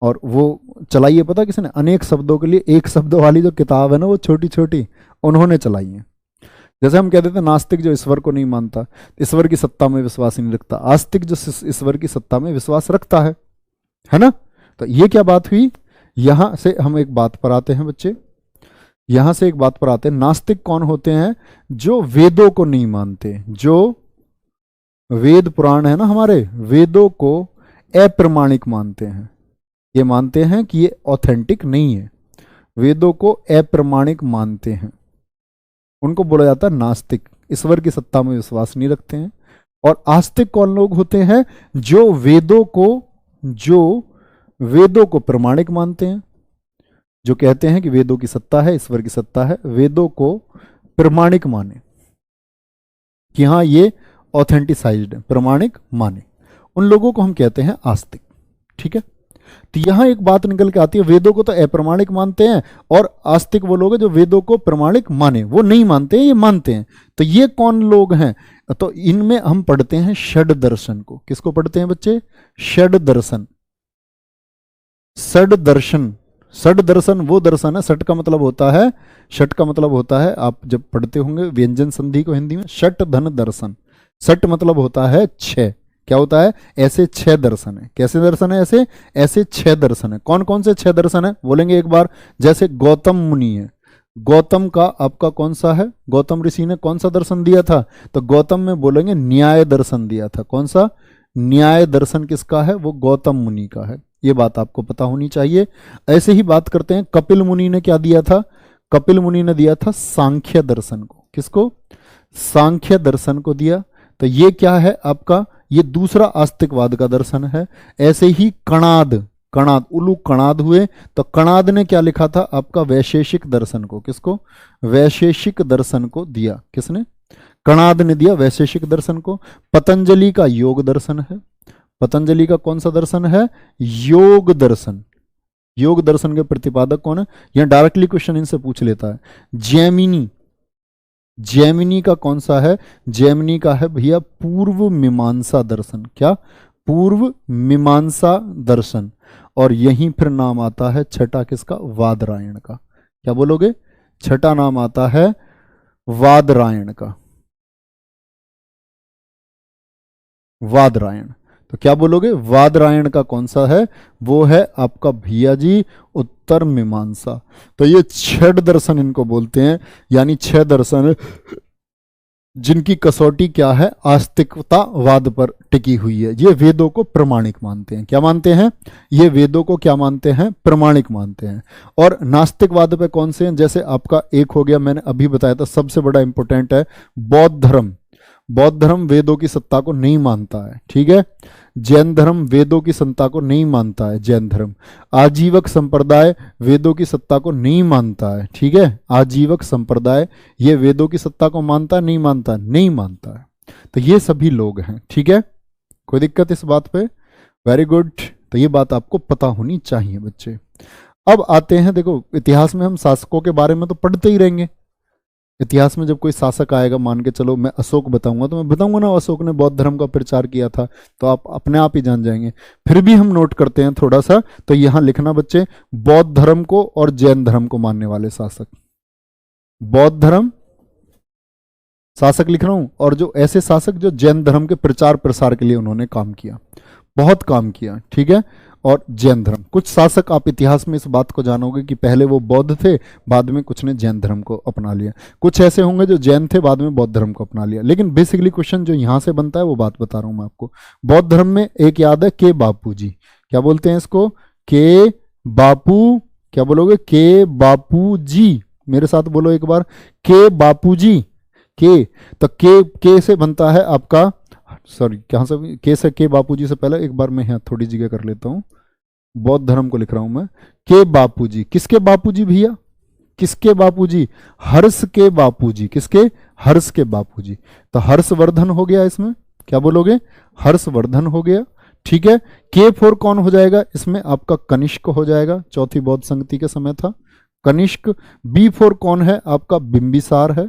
और वो चलाई है पता किसने? अनेक शब्दों के लिए एक शब्दों वाली जो किताब है ना, वो छोटी छोटी, उन्होंने चलाई है। जैसे हम कहते थे नास्तिक जो ईश्वर को नहीं मानता, ईश्वर की सत्ता में विश्वास नहीं रखता, आस्तिक जो ईश्वर की सत्ता में विश्वास रखता है ना? तो ये क्या बात हुई? यहां से हम एक बात पर आते हैं बच्चे, यहां से एक बात पर आते हैं। नास्तिक कौन होते हैं? जो वेदों को नहीं मानते, जो वेद पुराण है ना हमारे, वेदों को अप्रमाणिक मानते हैं। ये मानते हैं कि ये ऑथेंटिक नहीं है, वेदों को अप्रमाणिक मानते हैं, उनको बोला जाता है नास्तिक। ईश्वर की सत्ता में विश्वास नहीं रखते हैं। और आस्तिक कौन लोग होते हैं? जो वेदों को प्रमाणिक मानते हैं, जो कहते हैं कि वेदों की सत्ता है, ईश्वर की सत्ता है, वेदों को प्रमाणिक माने कि हाँ ये ऑथेंटिसाइज्ड है, प्रमाणिक माने, उन लोगों को हम कहते हैं आस्तिक। ठीक है। तो यहां एक बात निकल के आती है, वेदों को तो अप्रमाणिक मानते हैं, और आस्तिक वो लोग हैं जो वेदों को प्रमाणिक माने, वो नहीं मानते हैं, ये मानते हैं। तो ये कौन लोग हैं? तो इनमें हम पढ़ते हैं षड दर्शन को। किसको पढ़ते हैं बच्चे? षड दर्शन। षड दर्शन, षड दर्शन वो दर्शन है, षट का मतलब होता है, षट का मतलब होता है, आप जब पढ़ते होंगे व्यंजन संधि को हिंदी में, षट धन दर्शन। षट मतलब होता है छह। क्या होता है? ऐसे छह दर्शन है। कैसे दर्शन है? ऐसे छह दर्शन है। कौन कौन से छह दर्शन है बोलेंगे एक बार? जैसे गौतम मुनि है, गौतम का आपका कौन सा है? गौतम ऋषि ने कौन सा दर्शन दिया था? तो गौतम में बोलेंगे न्याय दर्शन दिया था। कौन सा? न्याय दर्शन किसका है? वो गौतम मुनि का है। ये बात आपको पता होनी चाहिए। ऐसे ही बात करते हैं, कपिल मुनि ने क्या दिया था? कपिल मुनि ने दिया था सांख्य दर्शन को। किसको? सांख्य दर्शन को दिया। तो ये क्या है आपका? ये दूसरा आस्तिकवाद का दर्शन है। ऐसे ही कणाद, उल्लू कणाद हुए, तो कणाद ने क्या लिखा था आपका? वैशेषिक दर्शन को। किसको? वैशेषिक दर्शन को दिया। किसने? कणाद ने दिया वैशेषिक दर्शन को। पतंजलि का योग दर्शन है। पतंजलि का कौन सा दर्शन है? योग दर्शन। योग दर्शन के प्रतिपादक कौन है? यह डायरेक्टली क्वेश्चन इनसे पूछ लेता है। जैमिनी, जैमिनी का कौन सा है? जैमिनी का है भैया पूर्व मीमांसा दर्शन। क्या? पूर्व मीमांसा दर्शन। और यहीं फिर नाम आता है छठा किसका? वादरायण का। क्या बोलोगे? छठा नाम आता है वादरायण का। वादरायण। तो क्या बोलोगे? वादरायण का कौन सा है? वो है आपका भैया जी उत्तर मीमांसा। तो ये छठ दर्शन इनको बोलते हैं, यानी छह दर्शन जिनकी कसौटी क्या है? आस्तिकतावाद पर टिकी हुई है। ये वेदों को प्रमाणिक मानते हैं। क्या मानते हैं? ये वेदों को क्या मानते हैं? प्रमाणिक मानते हैं। और नास्तिकवाद पे कौन से हैं? जैसे आपका एक हो गया, मैंने अभी बताया था, सबसे बड़ा इंपॉर्टेंट है बौद्ध धर्म। बौद्ध धर्म वेदों की सत्ता को नहीं मानता है, ठीक है। जैन धर्म वेदों की सत्ता को नहीं मानता है, जैन धर्म। आजीवक संप्रदाय वेदों की सत्ता को नहीं मानता है, ठीक है। आजीवक संप्रदाय ये वेदों की सत्ता को मानता है, नहीं मानता? नहीं मानता है। तो ये सभी लोग हैं, ठीक है। कोई दिक्कत इस बात पे? Very good. तो ये बात आपको पता होनी चाहिए बच्चे। अब आते हैं, देखो इतिहास में हम शासकों के बारे में तो पढ़ते ही रहेंगे। इतिहास में जब कोई शासक आएगा, मान के चलो मैं अशोक बताऊंगा, तो मैं बताऊंगा ना अशोक ने बौद्ध धर्म का प्रचार किया था, तो आप अपने आप ही जान जाएंगे। फिर भी हम नोट करते हैं थोड़ा सा, तो यहां लिखना बच्चे, बौद्ध धर्म को और जैन धर्म को मानने वाले शासक। बौद्ध धर्म शासक लिख रहा हूं, और जो ऐसे शासक जो जैन धर्म के प्रचार प्रसार के लिए उन्होंने काम किया, बहुत काम किया, ठीक है। और जैन धर्म, कुछ शासक आप इतिहास में इस बात को जानोगे कि पहले वो बौद्ध थे, बाद में कुछ ने जैन धर्म को अपना लिया। कुछ ऐसे होंगे जो जैन थे, बाद में बौद्ध धर्म को अपना लिया। लेकिन बेसिकली क्वेश्चन जो यहां से बनता है वो बात बता रहा हूं मैं आपको। बौद्ध धर्म में एक याद है, के बापू जी। क्या बोलते हैं इसको? के बापू। क्या बोलोगे? के बापू जी। मेरे साथ बोलो एक बार, के बापू जी। के, तो के से बनता है आपका, सॉरी कहां से, के से, के बापूजी से पहले एक बार मैं यहाँ थोड़ी जगह कर लेता हूं। बौद्ध धर्म को लिख रहा हूं मैं। के बापूजी, किसके बापूजी भैया? किसके बापूजी? हर्ष के बापूजी। किसके? हर्ष के बापूजी। तो हर्षवर्धन हो गया इसमें। क्या बोलोगे? हर्षवर्धन हो गया, ठीक है। के फोर कौन हो जाएगा इसमें? आपका कनिष्क हो जाएगा, चौथी बौद्ध संगति के समय था कनिष्क। बी फोर कौन है? आपका बिंबिसार है,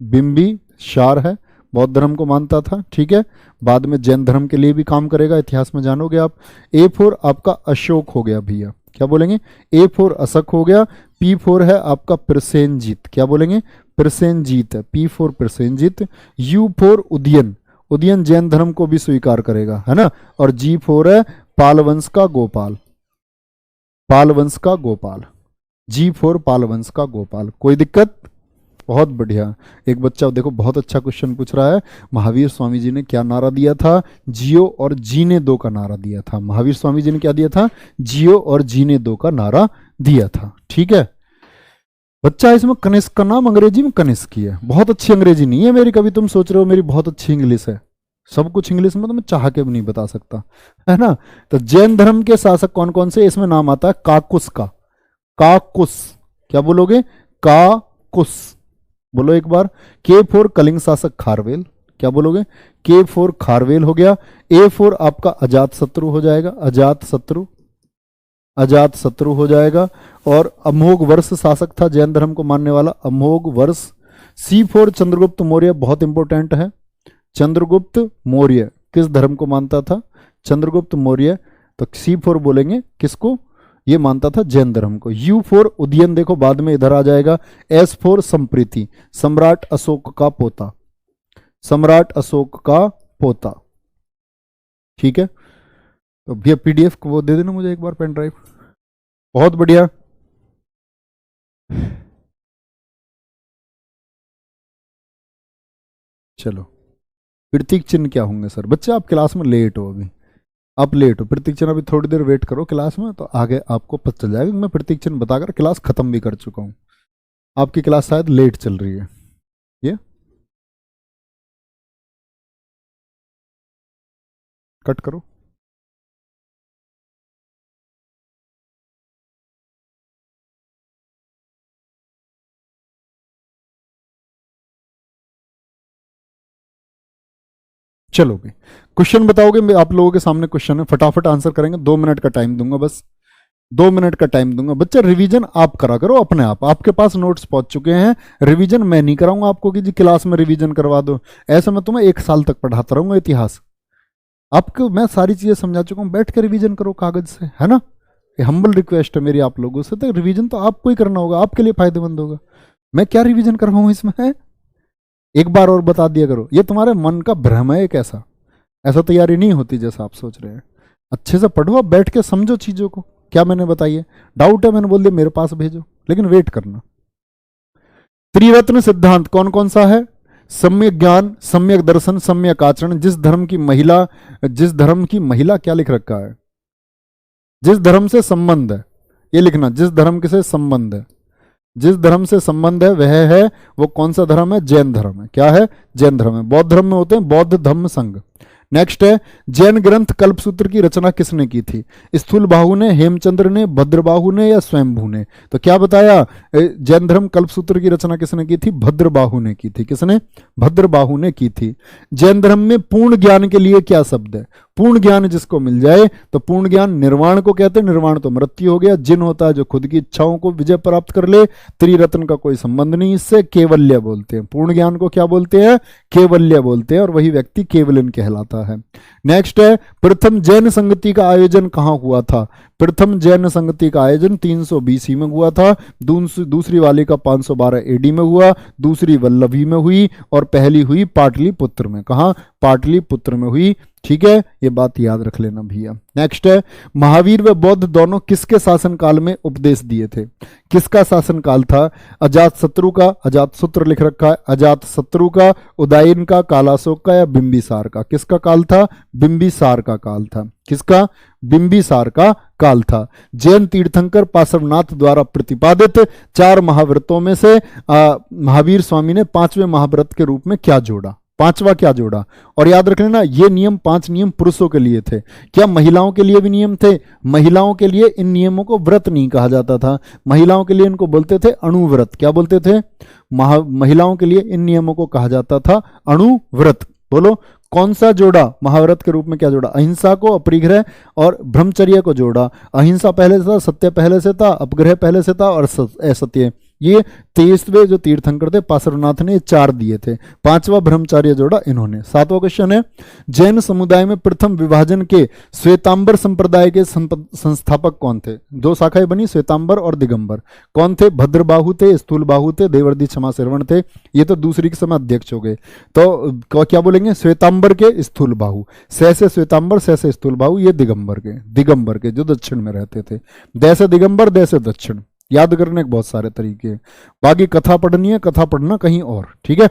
बिंबिसार है, बौद्ध धर्म को मानता था, ठीक है। बाद में जैन धर्म के लिए भी काम करेगा, इतिहास में जानोगे आप। ए फोर आपका अशोक हो गया भैया। क्या बोलेंगे? ए फोर अशोक हो गया। पी फोर है आपका प्रसेनजीत। क्या बोलेंगे? प्रसेनजीत है। P four Prasenjit. You four Udayan. Udayan Jain धर्म को भी स्वीकार करेगा, है ना। और जी फोर है पालवंश का गोपाल। पालवंश का गोपाल। जी फोर पालवंश का गोपाल। कोई दिक्कत? बहुत बढ़िया। एक बच्चा देखो बहुत अच्छा क्वेश्चन पूछ रहा है, महावीर स्वामी जी ने क्या नारा दिया था? जियो और जीने दो का नारा दिया था। महावीर स्वामी जी ने क्या दिया था? जियो और जीने दो का नारा दिया था, ठीक है। बच्चा इसमें कनिष्क का नाम अंग्रेजी में कनिष्क ही है। बहुत अच्छी अंग्रेजी नहीं है मेरी, कभी तुम सोच रहे हो मेरी बहुत अच्छी इंग्लिश है। सब कुछ इंग्लिश में तो मैं चाह के भी नहीं बता सकता, है ना। तो जैन धर्म के शासक कौन कौन से? इसमें नाम आता है काकुस का। काकुस। क्या बोलोगे? काकुस। बोलो एक बार। के फोर कलिंग शासक खारवेल। क्या बोलोगे? के फोर खारवेल हो गया। ए फोर आपका अजात शत्रु हो जाएगा, अजात शत्रु। अजात शत्रु हो जाएगा। और अमोघ वर्ष शासक था जैन धर्म को मानने वाला, अमोघ वर्ष। सी फोर चंद्रगुप्त मौर्य, बहुत इंपॉर्टेंट है। चंद्रगुप्त मौर्य किस धर्म को मानता था? चंद्रगुप्त मौर्य। तो सी फोर बोलेंगे किसको? ये मानता था जैन धर्म को। यू फोर उदयन, देखो बाद में इधर आ जाएगा। एस फोर संप्रीति, सम्राट अशोक का पोता। सम्राट अशोक का पोता, ठीक है। तो भैया पीडीएफ को वो दे देना मुझे एक बार, पेन ड्राइव। बहुत बढ़िया। चलो, प्रतीक चिन्ह क्या होंगे सर? बच्चे आप क्लास में लेट हो, अभी आप लेट हो। प्रतीक चिन्ह अभी थोड़ी देर वेट करो क्लास में, तो आगे आपको पता चल जाएगा। मैं प्रतीक चिन्ह बताकर क्लास खत्म भी कर चुका हूं। आपकी क्लास शायद लेट चल रही है। ये कट करो। चलोगे, क्वेश्चन बताओगे? आप लोगों के सामने क्वेश्चन है, फटाफट आंसर करेंगे, 2 मिनट का टाइम दूंगा बस। 2 मिनट का टाइम दूंगा। बच्चे रिवीजन आप करा करो अपने आप, आपके पास नोट्स पहुंच चुके हैं। रिवीजन मैं नहीं कराऊंगा आपको कि जी क्लास में रिवीजन करवा दो, ऐसे मैं तुम्हें 1 साल तक पढ़ाता रहूंगा इतिहास। आपको मैं सारी चीजें समझा चुका हूं, बैठ कर रिवीजन करो कागज से, है ना। ये हम्बल रिक्वेस्ट है मेरी आप लोगों से, तो रिवीजन तो आपको ही करना होगा, आपके लिए फायदेमंद होगा। मैं क्या रिवीजन कर रहा हूं इसमें है? एक बार और बता दिया करो, ये तुम्हारे मन का भ्रम है एक ऐसा, ऐसा तैयारी नहीं होती जैसा आप सोच रहे हैं। अच्छे से पढ़ो, आप बैठ के समझो चीजों को, क्या मैंने बताइए। डाउट है मैंने बोल दिया मेरे पास भेजो, लेकिन वेट करना। त्रिरत्न सिद्धांत कौन कौन सा है? सम्यक ज्ञान, सम्यक दर्शन, सम्यक आचरण। जिस धर्म की महिला क्या लिख रखा है? जिस धर्म से संबंध है, ये लिखना, जिस धर्म के से संबंध है, जिस धर्म से संबंध है वह है, वो कौन सा धर्म है? जैन धर्म है। क्या है? जैन धर्म है। बौद्ध धर्म में होते हैं बौद्ध धम्म संघ। नेक्स्ट है, जैन ग्रंथ कल्पसूत्र की रचना किसने की थी? स्थूलबाहु ने, हेमचंद्र ने, भद्रबाहु ने या स्वयंभू ने? तो क्या बताया, जैन धर्म कल्पसूत्र की रचना किसने की थी? भद्रबाहु ने की थी। किसने? भद्रबाहु ने की थी। जैन धर्म में पूर्ण ज्ञान के लिए क्या शब्द है? पूर्ण ज्ञान जिसको मिल जाए तो पूर्ण ज्ञान निर्वाण को कहते हैं। निर्वाण तो मृत्यु हो गया। जिन होता है जो खुद की इच्छाओं को विजय प्राप्त कर ले। त्रिरत्न का कोई संबंध नहीं इससे। केवल्य बोलते हैं पूर्ण ज्ञान को, क्या बोलते हैं? केवल्य बोलते हैं, और वही व्यक्ति केवलन कहलाता है। नेक्स्ट है, प्रथम जैन संगति का आयोजन कहां हुआ था? प्रथम जैन संगति का आयोजन 320 ईस्वी में हुआ था। दूसरी वाली का 512 एडी में हुआ। दूसरी वल्लभी में हुई, और पहली हुई पाटलिपुत्र में। कहां? पाटलिपुत्र में हुई। ठीक है, ये बात याद रख लेना भैया। नेक्स्ट है, महावीर व बौद्ध दोनों किसके शासनकाल में उपदेश दिए थे? किसका शासनकाल था? अजात शत्रु का, अजात सूत्र लिख रखा है, अजात शत्रु का, उदयन का, कालाशोक का या बिंबिसार का? किसका काल था? बिंबिसार का काल था। किसका? बिंबिसार का काल था। जैन तीर्थंकर पार्श्वनाथ द्वारा प्रतिपादित 4 महाव्रतों में से महावीर स्वामी ने 5वें महाव्रत के रूप में क्या जोड़ा? 5वां क्या जोड़ा? और याद रख लेना, ये नियम 5 नियम पुरुषों के लिए थे। क्या महिलाओं के लिए भी नियम थे? महिलाओं के लिए इन नियमों को व्रत नहीं कहा जाता था। महिलाओं के लिए इनको बोलते थे अणुव्रत। क्या बोलते थे? महिलाओं के लिए इन नियमों को कहा जाता था अणुव्रत। बोलो कौन सा जोड़ा? महाव्रत के रूप में क्या जोड़ा? अहिंसा को, अपरिग्रह और ब्रह्मचर्य को जोड़ा। अहिंसा पहले से था, सत्य पहले से था, अपग्रह पहले से था, और असत्य। ये 23वें जो तीर्थंकर थे पार्श्वनाथ ने 4 दिए थे। 5वां ब्रह्मचर्य जोड़ा इन्होंने। 7वां क्वेश्चन है, जैन समुदाय में प्रथम विभाजन के श्वेतांबर संप्रदाय के संस्थापक कौन थे? 2 शाखाएं बनी, श्वेतांबर और दिगंबर। कौन थे? भद्रबाहु थे, स्थूलबाहु थे, देवर्षि क्षमा श्रवण थे। ये तो दूसरी के समय अध्यक्ष हो गए। तो क्या बोलेंगे? श्वेतांबर के, स्थूलबाहु। से श्वेतांबर, से स्थूलबाहु, ये दिगंबर के जो दक्षिण में रहते थे। दैसे दिगंबर, दैसे दक्षिण। याद करने के बहुत सारे तरीके हैं। बाकी कथा पढ़नी है, कथा पढ़ना कहीं और, ठीक है।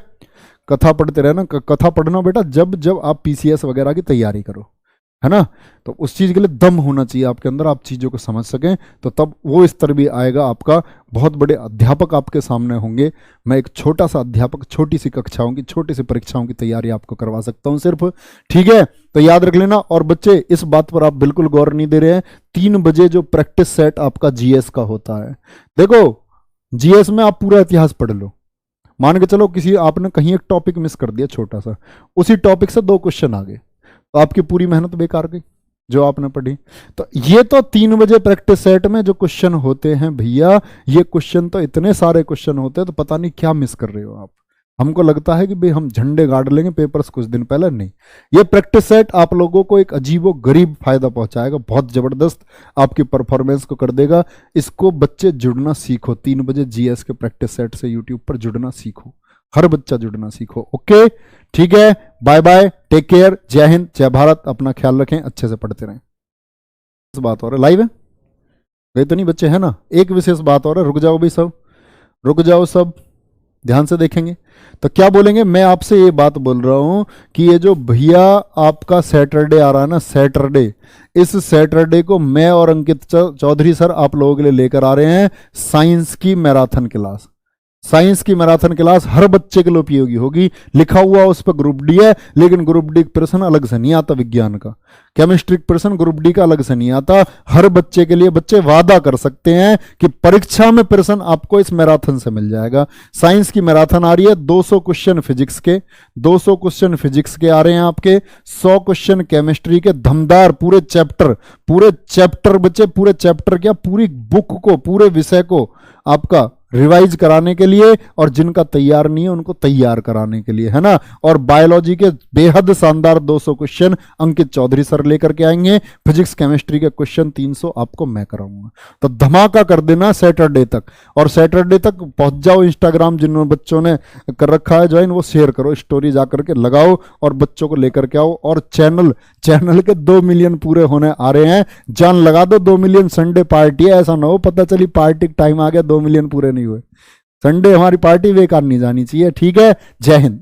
कथा पढ़ते रहना। कथा पढ़ना बेटा जब जब आप पीसीएस वगैरह की तैयारी करो, है ना। तो उस चीज के लिए दम होना चाहिए आपके अंदर, आप चीजों को समझ सकें, तो तब वो स्तर भी आएगा आपका। बहुत बड़े अध्यापक आपके सामने होंगे। मैं एक छोटा सा अध्यापक, छोटी सी कक्षाओं की, छोटी सी परीक्षाओं की तैयारी आपको करवा सकता हूं सिर्फ, ठीक है। तो याद रख लेना। और बच्चे इस बात पर आप बिल्कुल गौर नहीं दे रहे हैं, 3 बजे जो प्रैक्टिस सेट आपका जीएस का होता है, देखो जीएस में आप पूरा इतिहास पढ़ लो। मान के चलो किसी आपने कहीं एक टॉपिक मिस कर दिया छोटा सा, उसी टॉपिक से 2 क्वेश्चन आ गए, तो आपकी पूरी मेहनत बेकार गई जो आपने पढ़ी। तो ये तो 3 बजे प्रैक्टिस सेट में जो क्वेश्चन होते हैं भैया, ये क्वेश्चन तो इतने सारे क्वेश्चन होते हैं, तो पता नहीं क्या मिस कर रहे हो आप। हमको लगता है कि भाई हम झंडे गाड़ लेंगे पेपर्स कुछ दिन पहले, नहीं। ये प्रैक्टिस सेट आप लोगों को एक अजीबो गरीब फायदा पहुंचाएगा, बहुत जबरदस्त आपकी परफॉर्मेंस को कर देगा। इसको बच्चे जुड़ना सीखो। 3 बजे जीएस के प्रैक्टिस सेट से यूट्यूब पर जुड़ना सीखो, हर बच्चा जुड़ना सीखो। ओके, ठीक है, बाय बाय, टेक केयर, जय हिंद, जय भारत। अपना ख्याल रखें, अच्छे से पढ़ते रहें। इस बात और लाइव है, गए तो नहीं बच्चे, है ना। एक विशेष बात और है, रुक जाओ भाई सब, रुक जाओ सब, ध्यान से देखेंगे। तो क्या बोलेंगे, मैं आपसे ये बात बोल रहा हूं कि ये जो भैया आपका सैटरडे आ रहा है ना, सैटरडे, इस सैटरडे को मैं और अंकित चौधरी सर आप लोगों के लिए लेकर आ रहे हैं साइंस की मैराथन क्लास। साइंस की मैराथन क्लास हर बच्चे के लिए उपयोगी होगी। लिखा हुआ उस पर ग्रुप डी है, लेकिन ग्रुप डी प्रश्न अलग से नहीं आता विज्ञान का। केमिस्ट्री प्रश्न ग्रुप डी का अलग से नहीं आता। हर बच्चे के लिए बच्चे वादा कर सकते हैं कि परीक्षा में प्रश्न आपको इस मैराथन से मिल जाएगा। साइंस की मैराथन आ रही है, 200 क्वेश्चन फिजिक्स के, 200 क्वेश्चन फिजिक्स के आ रहे हैं आपके, 100 क्वेश्चन केमिस्ट्री के, धमदार पूरे चैप्टर बच्चे, पूरे चैप्टर क्या, पूरी बुक को, पूरे विषय को आपका रिवाइज कराने के लिए, और जिनका तैयार नहीं है उनको तैयार कराने के लिए, है ना। और बायोलॉजी के बेहद शानदार 200 क्वेश्चन अंकित चौधरी सर लेकर के आएंगे। फिजिक्स केमिस्ट्री के क्वेश्चन 300 आपको मैं कराऊंगा। तो धमाका कर देना सैटरडे तक, और सैटरडे तक पहुंच जाओ। इंस्टाग्राम जिन बच्चों ने कर रखा है ज्वाइन, वो शेयर करो, स्टोरी जाकर के लगाओ और बच्चों को लेकर के आओ। और चैनल के 2 मिलियन पूरे होने आ रहे हैं, जान लगा दो। 2 मिलियन संडे पार्टी है, ऐसा ना हो पता चली पार्टी टाइम आ गया 2 मिलियन पूरे नहीं हुए। संडे हमारी पार्टी बेकार नहीं जानी चाहिए। ठीक है, जय हिंद।